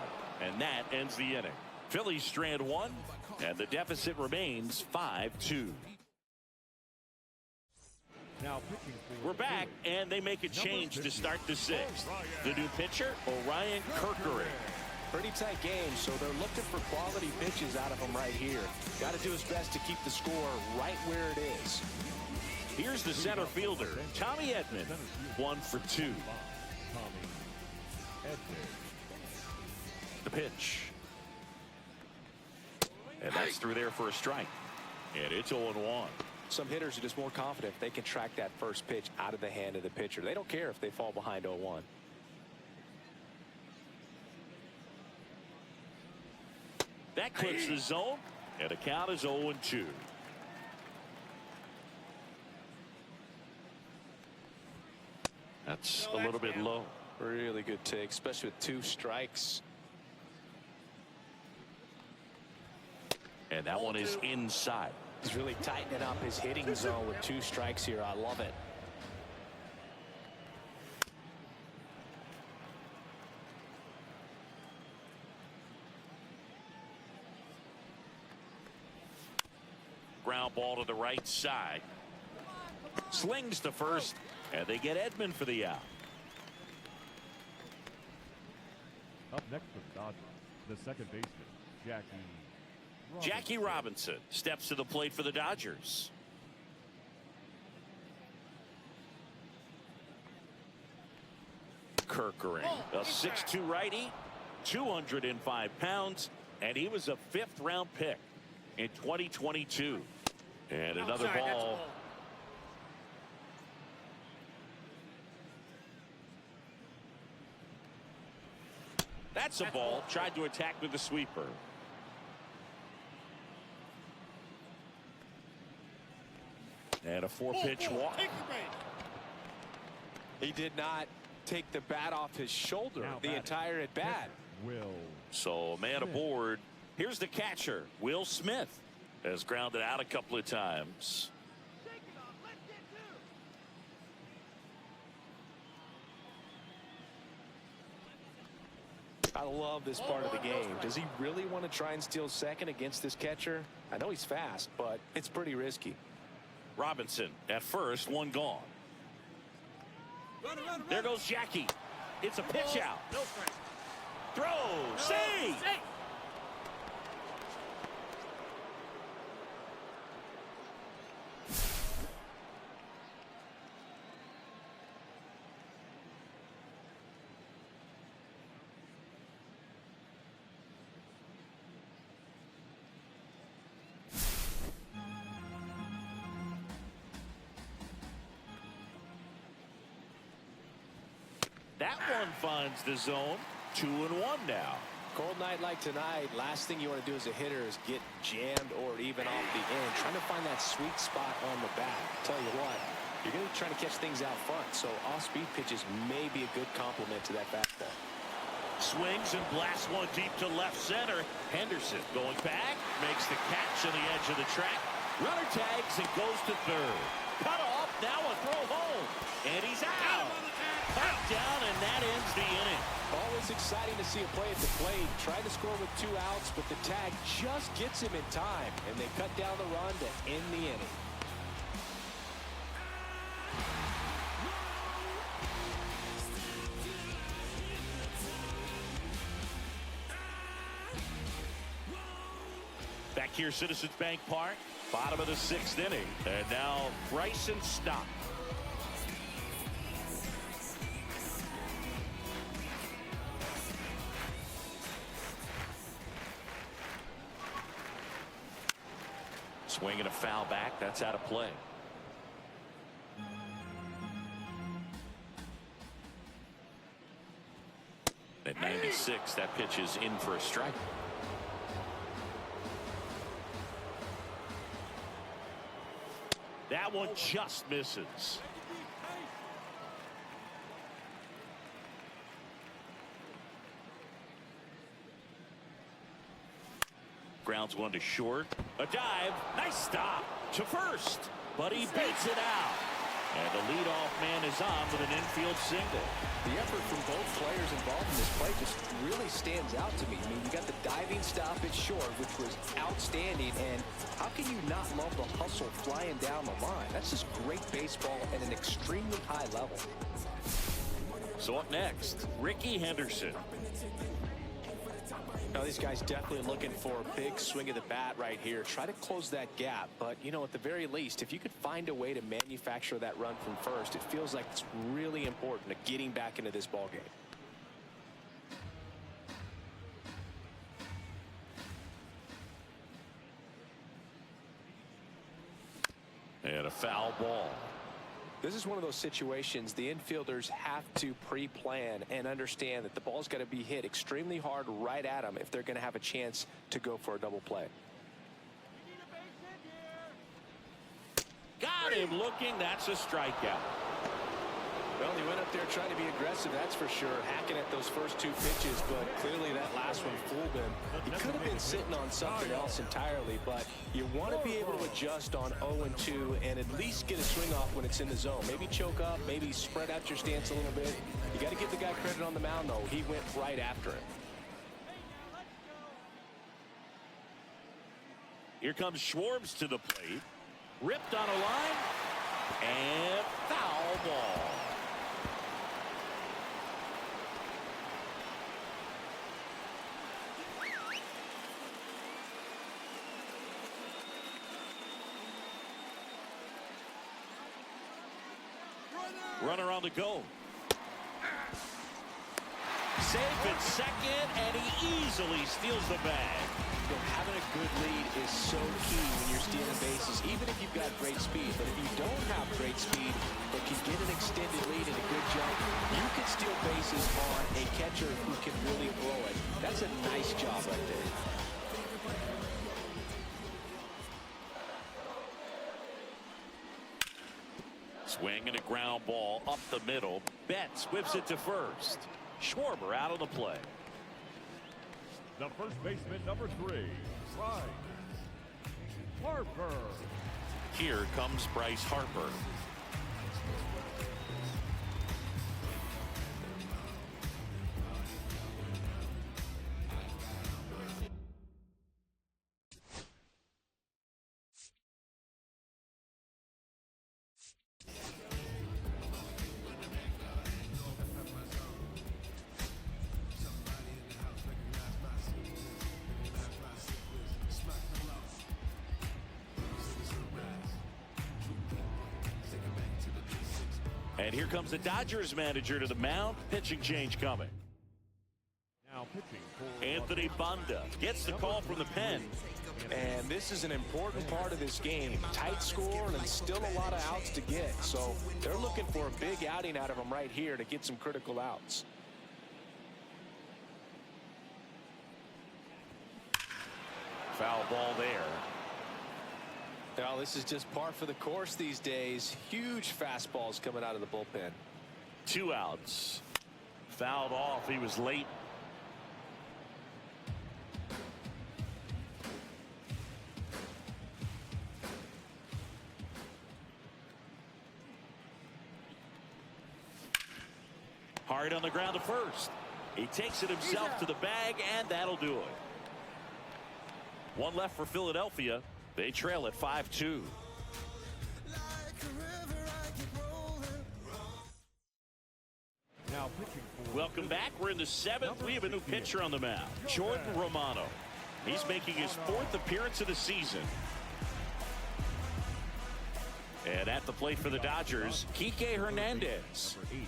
and that ends the inning. Phillies strand 1, and the deficit remains 5-2. Now pitching for We're back, and they make a change to start the 6th. The new pitcher, Orion Kirkering. Pretty tight game, so they're looking for quality pitches out of him right here. Got to do his best to keep the score right where it is. Here's the center fielder, Tommy Edman, 1 for 2. Tommy Edman. The pitch. And that's through there for a strike. And it's 0-1. Some hitters are just more confident if they can track that first pitch out of the hand of the pitcher. They don't care if they fall behind 0-1. That clips the zone, and the count is 0-2. That's a little bit low. Really good take, especially with 2 strikes. And that one is inside. He's really tightening up his hitting zone with 2 strikes here. I love it. Ground ball to the right side. Slings to first, and they get Edman for the out. Up next for the Dodgers, the second baseman, Jackie Robinson steps to the plate for the Dodgers. Kirkering, a 6'2" righty, 205 pounds, and he was a 5th-round pick in 2022. And another ball. That's a ball. Tried to attack with the sweeper. And a 4-pitch walk. He did not take the bat off his shoulder the entire at bat. So a man aboard. Here's the catcher, Will Smith, has grounded out a couple of times. I love this part of the game. Does he really want to try and steal second against this catcher? I know he's fast, but it's pretty risky. Robinson at first, 1 gone. There goes Jackie. It's a pitch out. Throw, save. That one finds the zone. 2-1 now. Cold night like tonight, last thing you want to do as a hitter is get jammed or even off the end. Trying to find that sweet spot on the bat. Tell you what, you're going to be trying to catch things out front, so off-speed pitches may be a good complement to that fastball. Swings and blasts one deep to left center. Henderson going back, makes the catch on the edge of the track. Runner tags and goes to third. Cut off, now a throw home. And he's out. Cut down, and that ends the inning. Always exciting to see a play at the plate. Tried to score with 2 outs, but the tag just gets him in time, and they cut down the run to end the inning. Back here, Citizens Bank Park, bottom of the 6th inning. And now Bryson Stott. Swinging a foul back. That's out of play. At 96, that pitch is in for a strike. That one just misses. Grounds one to short. A dive. Nice stop to first. But he beats it out. And the leadoff man is on with an infield single. The effort from both players involved in this play just really stands out to me. I mean, you got the diving stop at short, which was outstanding. And how can you not love the hustle flying down the line? That's just great baseball at an extremely high level. So up next, Ricky Henderson. Now, these guys definitely looking for a big swing of the bat right here. Try to close that gap. But, you know, at the very least, if you could find a way to manufacture that run from first, it feels like it's really important to getting back into this ballgame. And a foul ball. This is one of those situations the infielders have to pre-plan and understand that the ball's got to be hit extremely hard right at them if they're going to have a chance to go for a double play. Got him looking. That's a strikeout. Well, he went up there trying to be aggressive, that's for sure, hacking at those first 2 pitches, but clearly that last one fooled him. He could have been sitting on something else entirely, but you want to be able to adjust on 0-2 and at least get a swing off when it's in the zone. Maybe choke up, maybe spread out your stance a little bit. You got to give the guy credit on the mound, though. He went right after it. Here comes Schwartz to the plate. Ripped on a line. And foul ball. Runner on the go. Safe at second, and he easily steals the bag. You know, having a good lead is so key when you're stealing bases, even if you've got great speed. But if you don't have great speed, but you get an extended lead and a good jump, you can steal bases on a catcher who can really throw it. That's a nice job right there. Swing and a ground ball up the middle. Betts whips it to first. Schwarber out of the play. The first baseman, number 3, Bryce Harper. Here comes Bryce Harper. And here comes the Dodgers manager to the mound. Pitching change coming. Now pitching for Anthony Banda gets the call from the pen. And this is an important part of this game. Tight score and still a lot of outs to get. So they're looking for a big outing out of them right here to get some critical outs. Foul ball there. Now, this is just par for the course these days. Huge fastballs coming out of the bullpen. 2 outs. Fouled off. He was late. hard on the ground to first. He takes it himself to the bag, and that'll do it. One left for Philadelphia. They trail at 5-2. Now pitching for Welcome back. We're in the 7th. We have a new pitcher on the mound, Jordan Romano. He's making his 4th appearance of the season. And at the plate for the Dodgers, Kike Hernandez. number 8.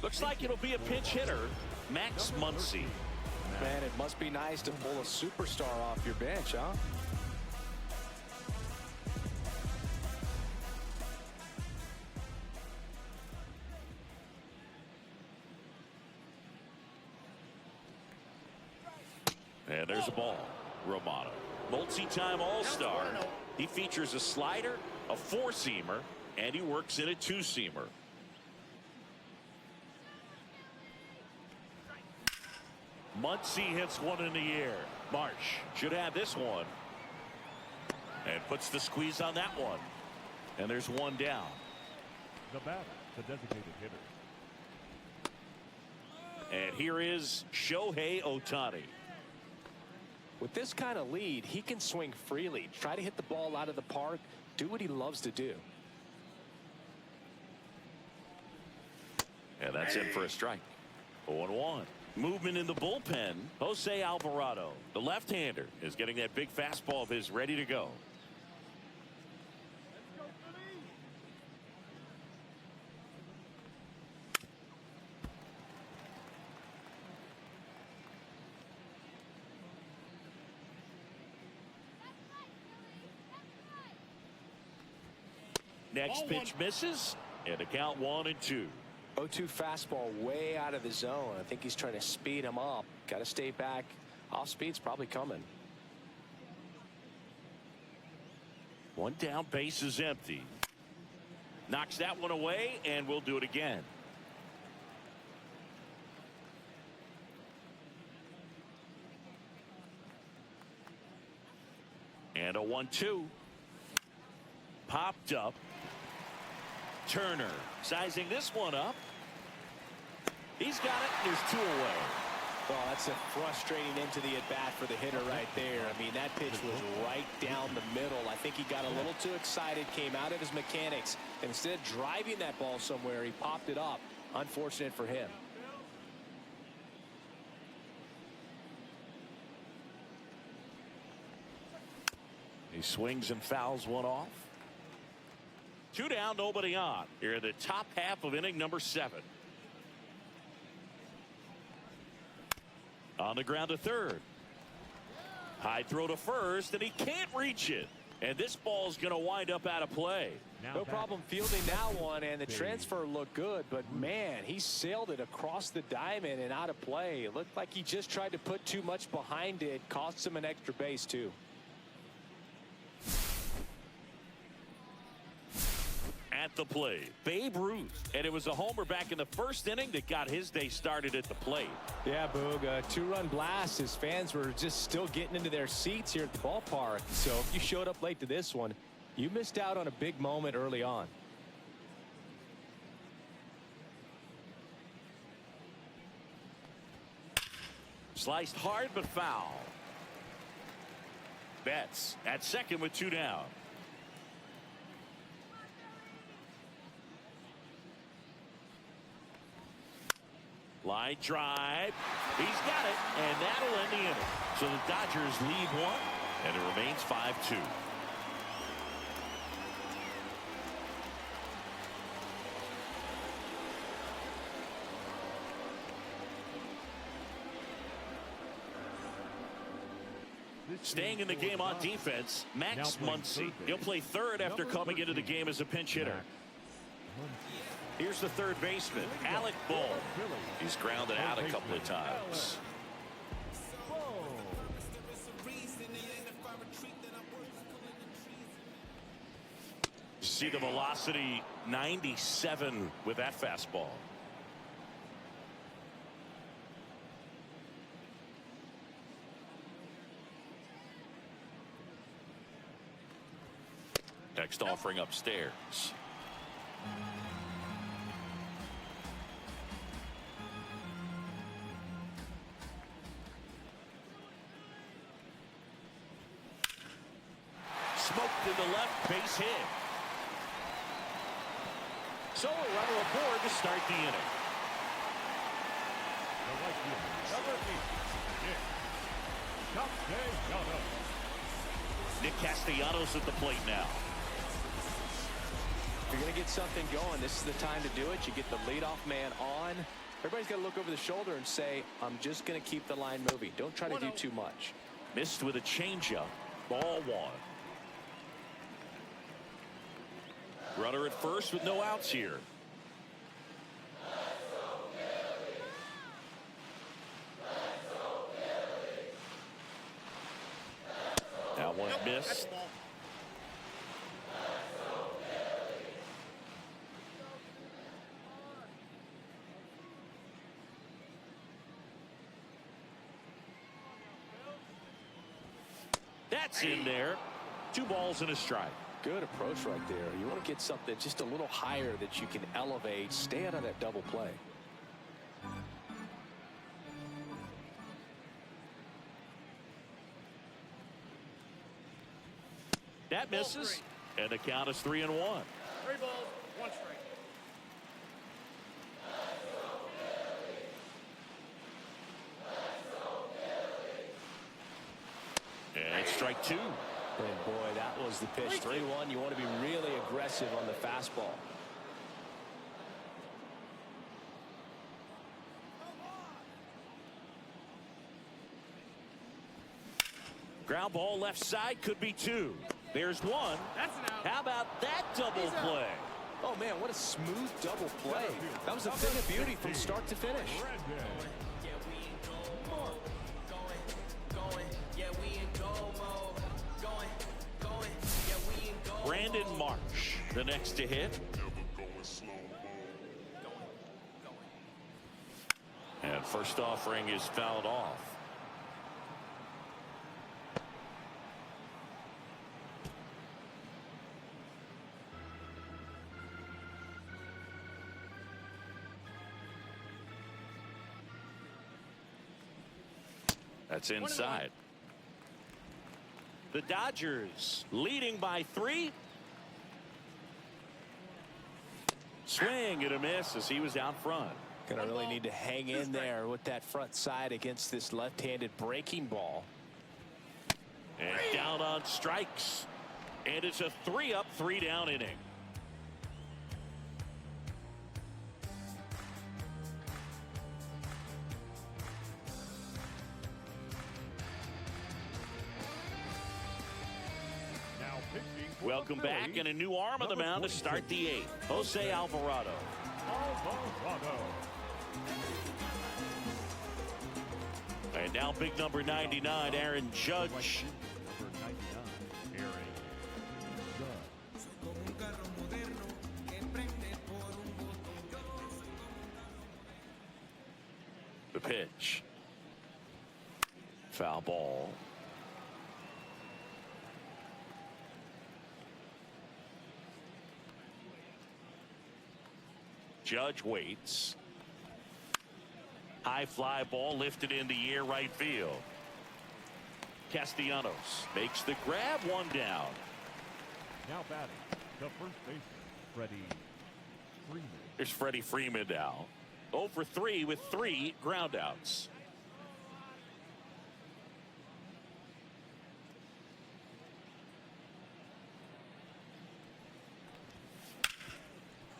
Looks like it'll be a pinch hitter, Max Muncy. Man, it must be nice to pull a superstar off your bench, huh? And there's a ball. Romano, multi-time all-star. He features a slider, a four-seamer, and he works in a two-seamer. Muncy hits one in the air. Marsh should have this one. And puts the squeeze on that one. And there's one down. The batter, the designated hitter. And here is Shohei Ohtani. With this kind of lead, he can swing freely, try to hit the ball out of the park, do what he loves to do. And that's it for a strike. 0-1. Movement in the bullpen. Jose Alvarado, the left-hander, is getting that big fastball of his ready to go. Next pitch misses, and the count 1-2. 0-2 fastball way out of the zone. I think he's trying to speed him up. Got to stay back. Off speed's probably coming. One down, base is empty. Knocks that one away, and we'll do it again. And a 1-2. Popped up. Turner sizing this one up. He's got it. There's two away. Well, that's a frustrating end to the at-bat for the hitter right there. I mean, that pitch was right down the middle. I think he got a little too excited, came out of his mechanics. And instead of driving that ball somewhere, he popped it up. Unfortunate for him. He swings and fouls one off. Two down, nobody on. Here in the top half of inning number 7. On the ground to third. High throw to first, and he can't reach it. And this ball's going to wind up out of play. No problem fielding that one, and the transfer looked good, but man, he sailed it across the diamond and out of play. It looked like he just tried to put too much behind it. Cost him an extra base, too. At the plate, Babe Ruth, and it was a homer back in the first inning that got his day started at the plate. Yeah, Boog, a two-run blast. His fans were just still getting into their seats here at the ballpark. So if you showed up late to this one, you missed out on a big moment early on. Sliced hard but foul. Betts at second with two down. Line drive. He's got it, and that'll end the inning. So the Dodgers lead one, and it remains 5-2. Staying in the game on defense, Max Muncy. He'll play third after coming into the game as a pinch hitter. Here's the third baseman, Alec Bull. He's grounded out a couple of times. See the velocity, 97 with that fastball. Next offering upstairs. Smoked to the left, base hit. So a runner aboard to start the inning. The right fielder, number 8, Nick Castellanos. Nick Castellanos at the plate now. If you're going to get something going, this is the time to do it. You get the leadoff man on. Everybody's got to look over the shoulder and say, I'm just going to keep the line moving. Don't try to do too much. Missed with a changeup. Ball one. Runner at first with no outs here. That one missed. That's in there. 2 balls and a strike. Good approach right there. You want to get something just a little higher that you can elevate. Stay out of that double play. That misses. And the count is 3-1. 3 balls, 1 strike. And strike 2. And boy, that was the pitch. 3-1. You want to be really aggressive on the fastball. Ground ball left side, could be 2. There's 1. That's an out. How about that double play? Oh, man, what a smooth double play. That was a thing of beauty from start to finish. Brandon Marsh, the next to hit. And first offering is fouled off. That's inside. The Dodgers leading by 3. Swing and a miss as he was out front. Gonna really need to hang in there with that front side against this left-handed breaking ball. And down on strikes. And it's a 3-up, 3-down inning. Welcome back, and a new arm on the mound to start the 8th. Jose Alvarado. And now big number 99, Aaron Judge. Number 99, Aaron Judge. The pitch. Foul ball. Judge waits. High fly ball lifted in the air, right field. Castellanos makes the grab, 1 down. Now batting, the first baseman, Freddie Freeman. Here's Freddie Freeman now. 0 for 3 with 3 groundouts.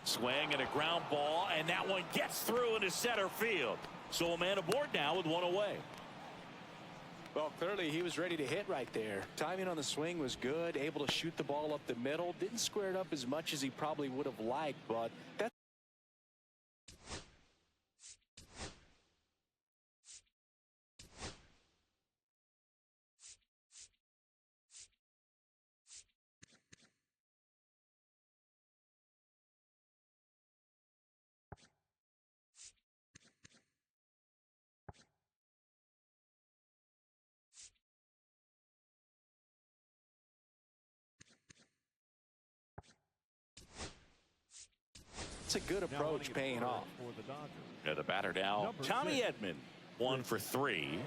Swing and a ground ball, and that one gets through into center field. So a man aboard now with 1 away. Well, clearly he was ready to hit right there. Timing on the swing was good, able to shoot the ball up the middle. Didn't square it up as much as he probably would have liked, but that's That's a good approach paying off. For the Dodgers. And the batter now, Number Tommy 6. Edman, 1 for 3. Taylor.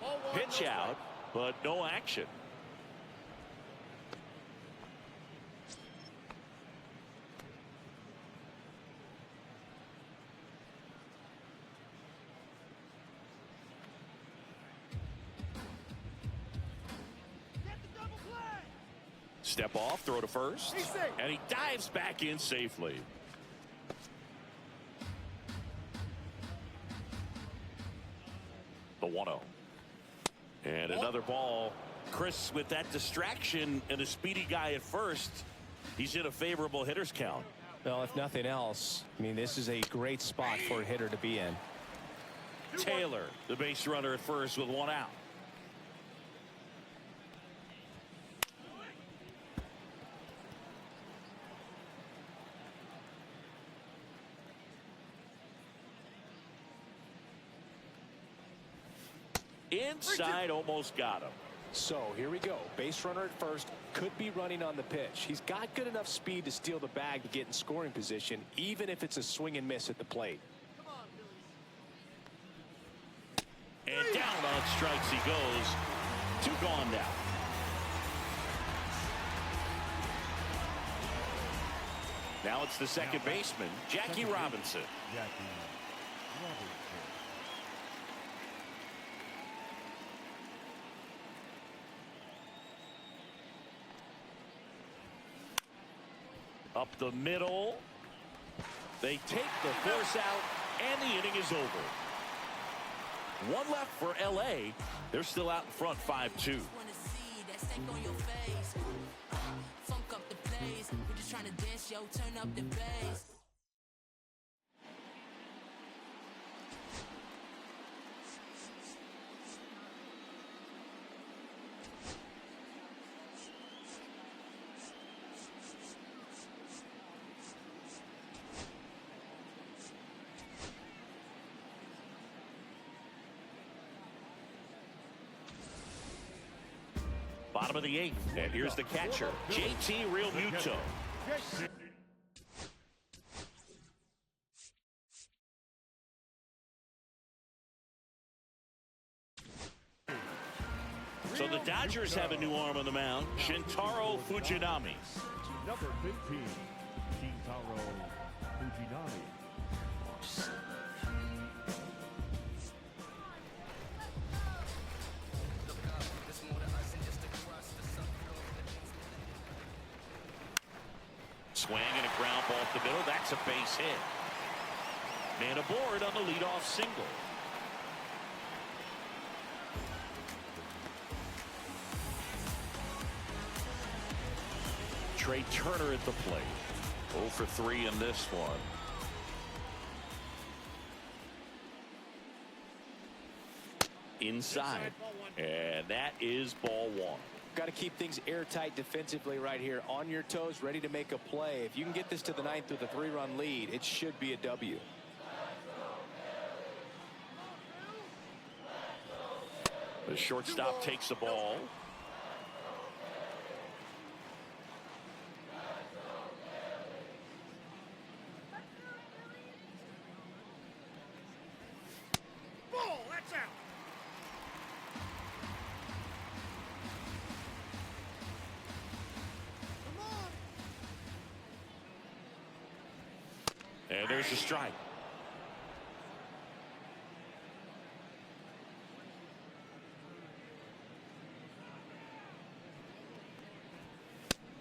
Ball one, Pitch no out, but no action. Step off, throw to first, and he dives back in safely. The 1-0. And another ball. Chris, with that distraction and a speedy guy at first, he's in a favorable hitter's count. Well, if nothing else, I mean, this is a great spot for a hitter to be in. Taylor, the base runner at first with 1 out. Inside, almost got him. So here we go. Base runner at first, could be running on the pitch. He's got good enough speed to steal the bag to get in scoring position, even if it's a swing and miss at the plate. And down on strikes he goes. 2 gone now. Now it's the second baseman, Jackie Robinson. Jackie Robinson. Up the middle. They take the force out, and the inning is over. 1 left for LA. They're still out in front 5-2. Bottom of the 8th, and here's the catcher, JT Realmuto. So the Dodgers have a new arm on the mound, Shintaro Fujinami. Number 15, Shintaro Fujinami. Swing and a ground ball up the middle. That's a base hit. Man aboard on the leadoff single. Trey Turner at the plate. 0 for 3 in this one. Inside. And that is ball 1. Got to keep things airtight defensively right here, on your toes, ready to make a play. If you can get this to the 9th with a 3-run lead, it should be a W. The shortstop takes the ball. Ball, that's out. And there's a strike.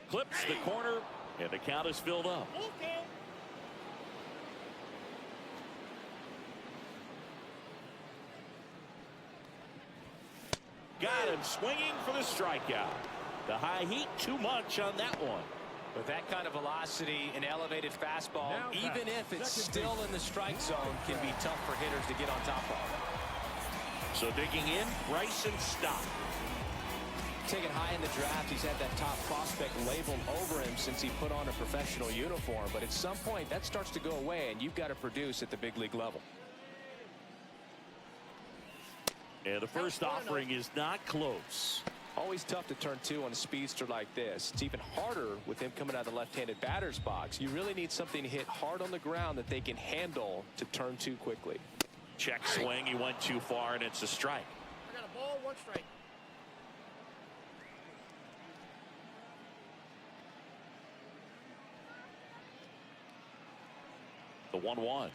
Clips the corner, and the count is filled up. Okay. Got him swinging for the strikeout. The high heat, too much on that one. With that kind of velocity, an elevated fastball, Now even back, if it's second still base. in the strike zone, can be tough for hitters to get on top of. So digging in, Bryson Stott. Taken high in the draft, he's had that top prospect labeled over him since he put on a professional uniform. But at some point, that starts to go away, and you've got to produce at the big league level. And the first offering is not close. Always tough to turn two on a speedster like this. It's even harder with him coming out of the left-handed batter's box. You really need something to hit hard on the ground that they can handle to turn two quickly. Check swing. He went too far, and it's a strike. I got a ball, 1 strike. The 1-1.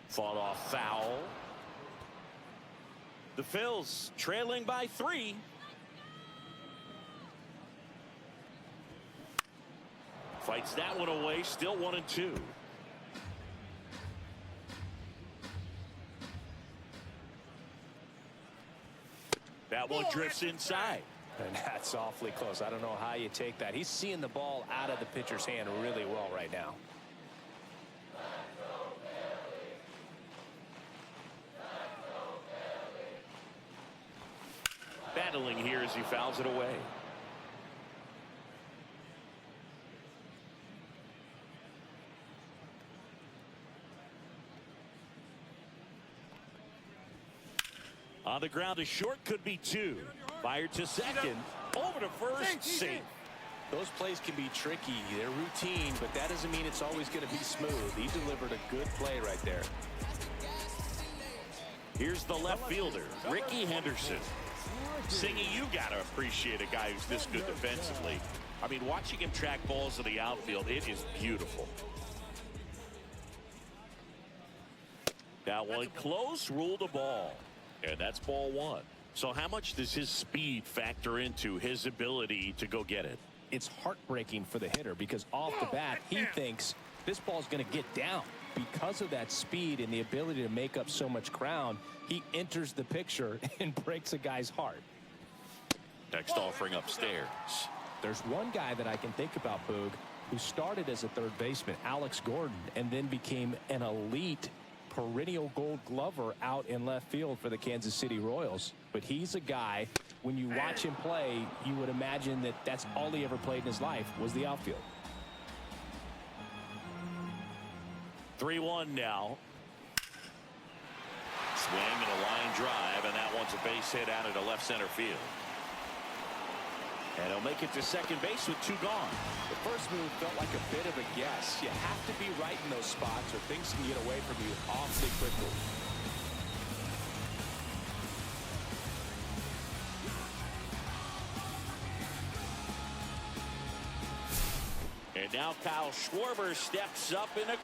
Fought off foul. The Phils trailing by 3. Fights that one away. Still 1-2. That one drifts inside. And that's awfully close. I don't know how you take that. He's seeing the ball out of the pitcher's hand really well right now. Battling here as he fouls it away. On the ground, a short, could be 2. Fired to second. Over to first. Safe. Those plays can be tricky. They're routine, but that doesn't mean it's always going to be smooth. He delivered a good play right there. Here's the left fielder, Ricky Henderson. Singy, you got to appreciate a guy who's this good defensively. I mean, watching him track balls in the outfield, it is beautiful. That one close, ruled a ball. And that's ball 1. So how much does his speed factor into his ability to go get it? It's heartbreaking for the hitter because off the bat, he thinks this ball's going to get down. Because of that speed and the ability to make up so much ground, he enters the picture and breaks a guy's heart. Next offering upstairs. There's one guy that I can think about, Boog, who started as a third baseman, Alex Gordon, and then became an elite perennial Gold Glover out in left field for the Kansas City Royals. But he's a guy, when you watch him play, you would imagine that that's all he ever played in his life was the outfield. 3-1 now. Swing and a line drive, and that one's a base hit out into left center field. And he'll make it to second base with 2 gone. The first move felt like a bit of a guess. You have to be right in those spots or things can get away from you awfully quickly. And now Kyle Schwarber steps up in a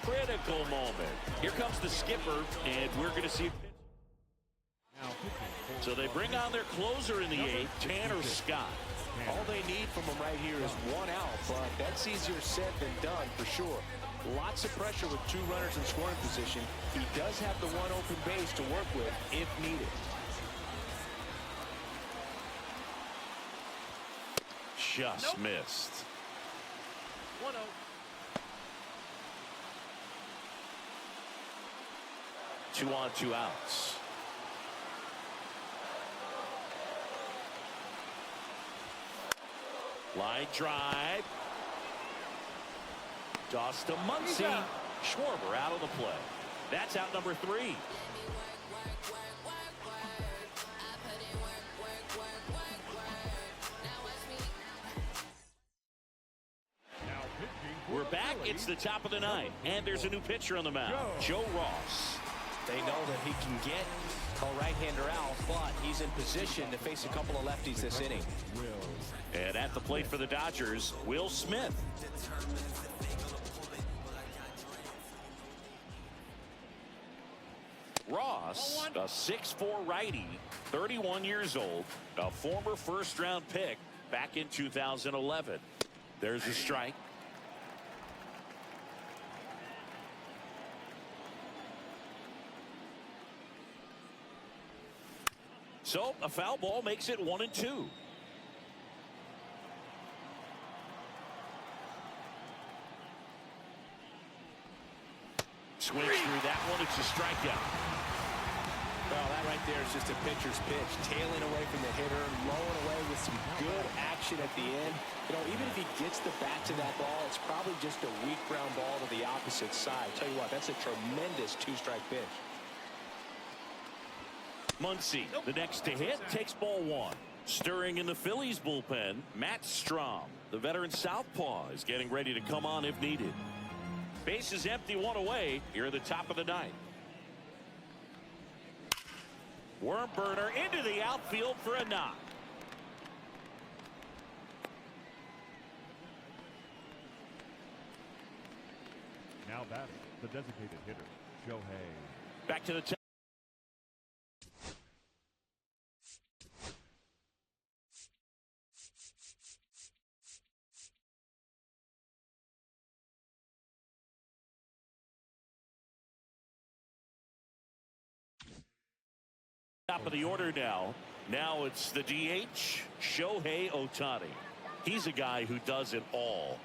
critical moment. Here comes the skipper, and we're going to see. So they bring on their closer in the 8th, Tanner Scott. All they need from him right here is 1 out, but that's easier said than done for sure. Lots of pressure with 2 runners in scoring position. He does have the 1 open base to work with if needed. Just missed. 1-0. Two on, 2 outs. Line drive. Toss to Muncy. Schwarber out of the play. That's out number 3. We're back. It's the top of the 9th, and there's a new pitcher on the mound, Joe Ross. They know that he can get a right-hander out, but he's in position to face a couple of lefties this inning. And at the plate for the Dodgers, Will Smith. Ross, a 6'4" righty, 31 years old, a former first-round pick back in 2011. There's a strike. So a foul ball makes it 1-2. Swings through that one. It's a strikeout. Well, that right there is just a pitcher's pitch, tailing away from the hitter, lowing away with some good action at the end. You know, even if he gets the bat to that ball, it's probably just a weak ground ball to the opposite side. Tell you what, that's a tremendous two-strike pitch. Muncy, the next to hit, takes ball one. Stirring in the Phillies bullpen, Matt Strom. The veteran southpaw is getting ready to come on if needed. Base is empty, one away here at the top of the ninth. Worm burner into the outfield for a knock. Now batting, the designated hitter, Shohei. Back to the top. Top of the order now. Now it's the DH, Shohei Ohtani. He's a guy who does it all.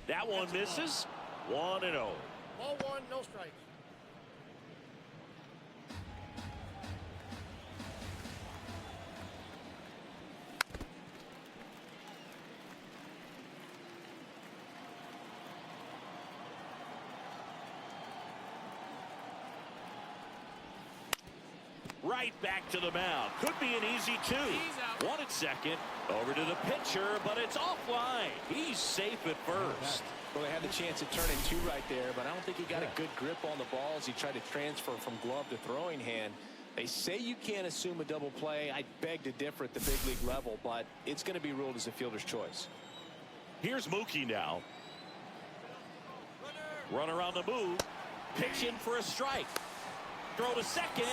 That one misses. 1-0. Ball one, no strikes. Right back to the mound. Could be an easy two. One at second. Over to the pitcher, but it's offline. He's safe at first. Well, they had the chance to turn it two right there, but I don't think he got a good grip on the ball as he tried to transfer from glove to throwing hand. They say you can't assume a double play. I beg to differ at the big league level, but it's going to be ruled as a fielder's choice. Here's Mookie now. Runner on the move. Pitch in for a strike. Throw to second.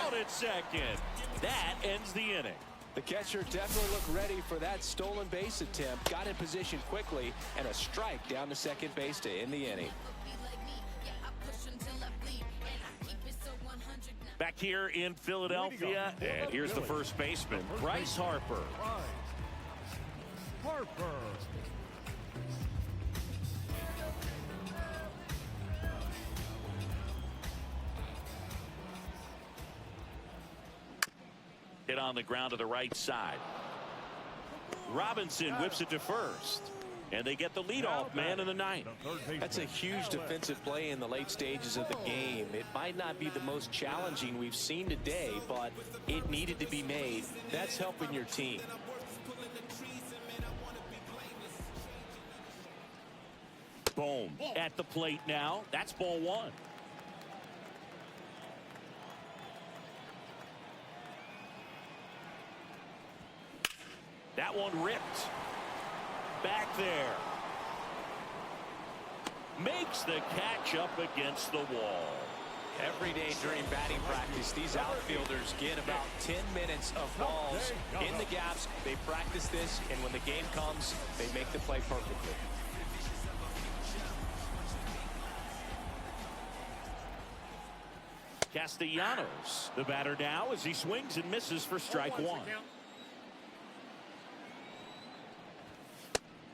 Out at second. That ends the inning. The catcher definitely looked ready for that stolen base attempt. Got in position quickly, and a strike down to second base to end the inning. Back here in Philadelphia, and here's the first baseman, Bryce Harper. Harper. Hit on the ground to the right side. Robinson whips it to first. And they get the leadoff man in the ninth. That's a huge defensive play in the late stages of the game. It might not be the most challenging we've seen today, but it needed to be made. That's helping your team. Boom. At the plate now. That's ball one. That one ripped. Back there. Makes the catch up against the wall. Every day during batting practice, these outfielders get about 10 minutes of balls in the gaps. They practice this, and when the game comes, they make the play perfectly. Castellanos, the batter now as he swings and misses for strike one.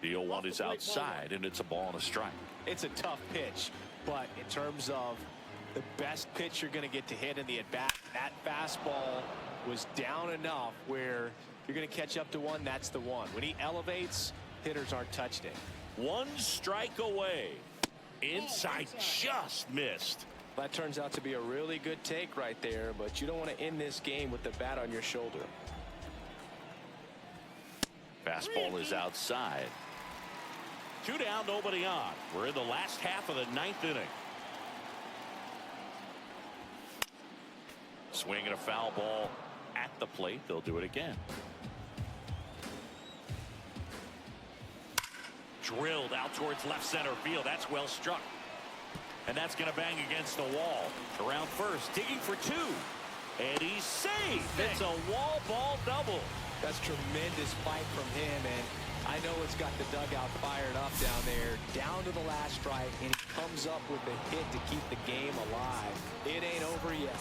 The 0-1 is outside, and it's a ball and a strike. It's a tough pitch, but in terms of the best pitch you're going to get to hit in the at-bat, that fastball was down enough where you're going to catch up to one. That's the one. When he elevates, hitters aren't touched it. One strike away. Inside, just missed. That turns out to be a really good take right there, but you don't want to end this game with the bat on your shoulder. Fastball is outside. 2 down, nobody on. We're in the last half of the ninth inning. Swinging a foul ball at the plate. They'll do it again. Drilled out towards left center field. That's well struck. And that's going to bang against the wall. Around first, digging for two. And he's safe. It's a wall ball double. That's tremendous fight from him, and I know it's got the dugout fired up down there. Down to the last strike, and he comes up with a hit to keep the game alive. It ain't over yet.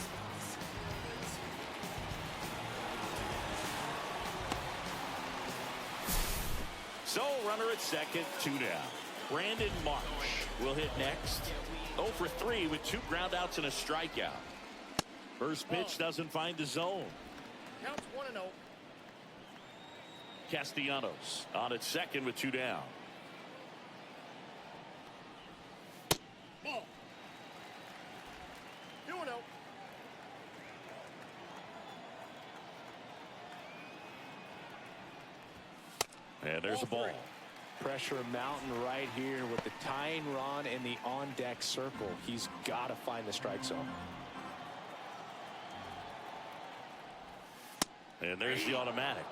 So, runner at second, 2 down. Brandon Marsh will hit next. 0 for 3 with 2 groundouts and a strikeout. First pitch doesn't find the zone. Counts 1-0. Castellanos on at second with 2 down. Ball. 2-0. And there's a ball. Pressure mountain right here with the tying run in the on-deck circle. He's got to find the strike zone. And there's the automatic.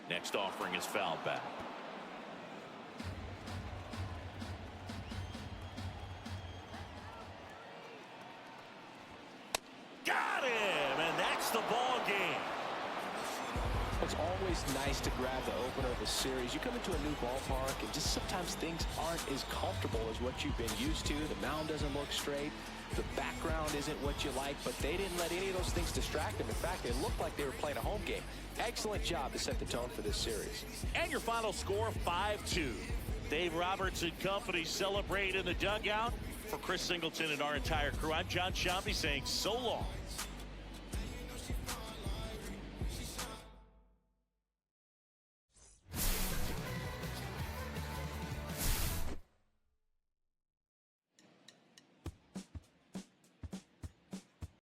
Next offering is fouled back. Got him, and that's the ball game. It's always nice to grab the opener of a series. You come into a new ballpark and just sometimes things aren't as comfortable as what you've been used to. The mound doesn't look straight. The background isn't what you like, but they didn't let any of those things distract them. In fact, it looked like they were playing a home game. Excellent job to set the tone for this series. And your final score, 5-2. Dave Roberts and company celebrate in the dugout. For Chris Singleton and our entire crew, I'm John Shambi saying so long.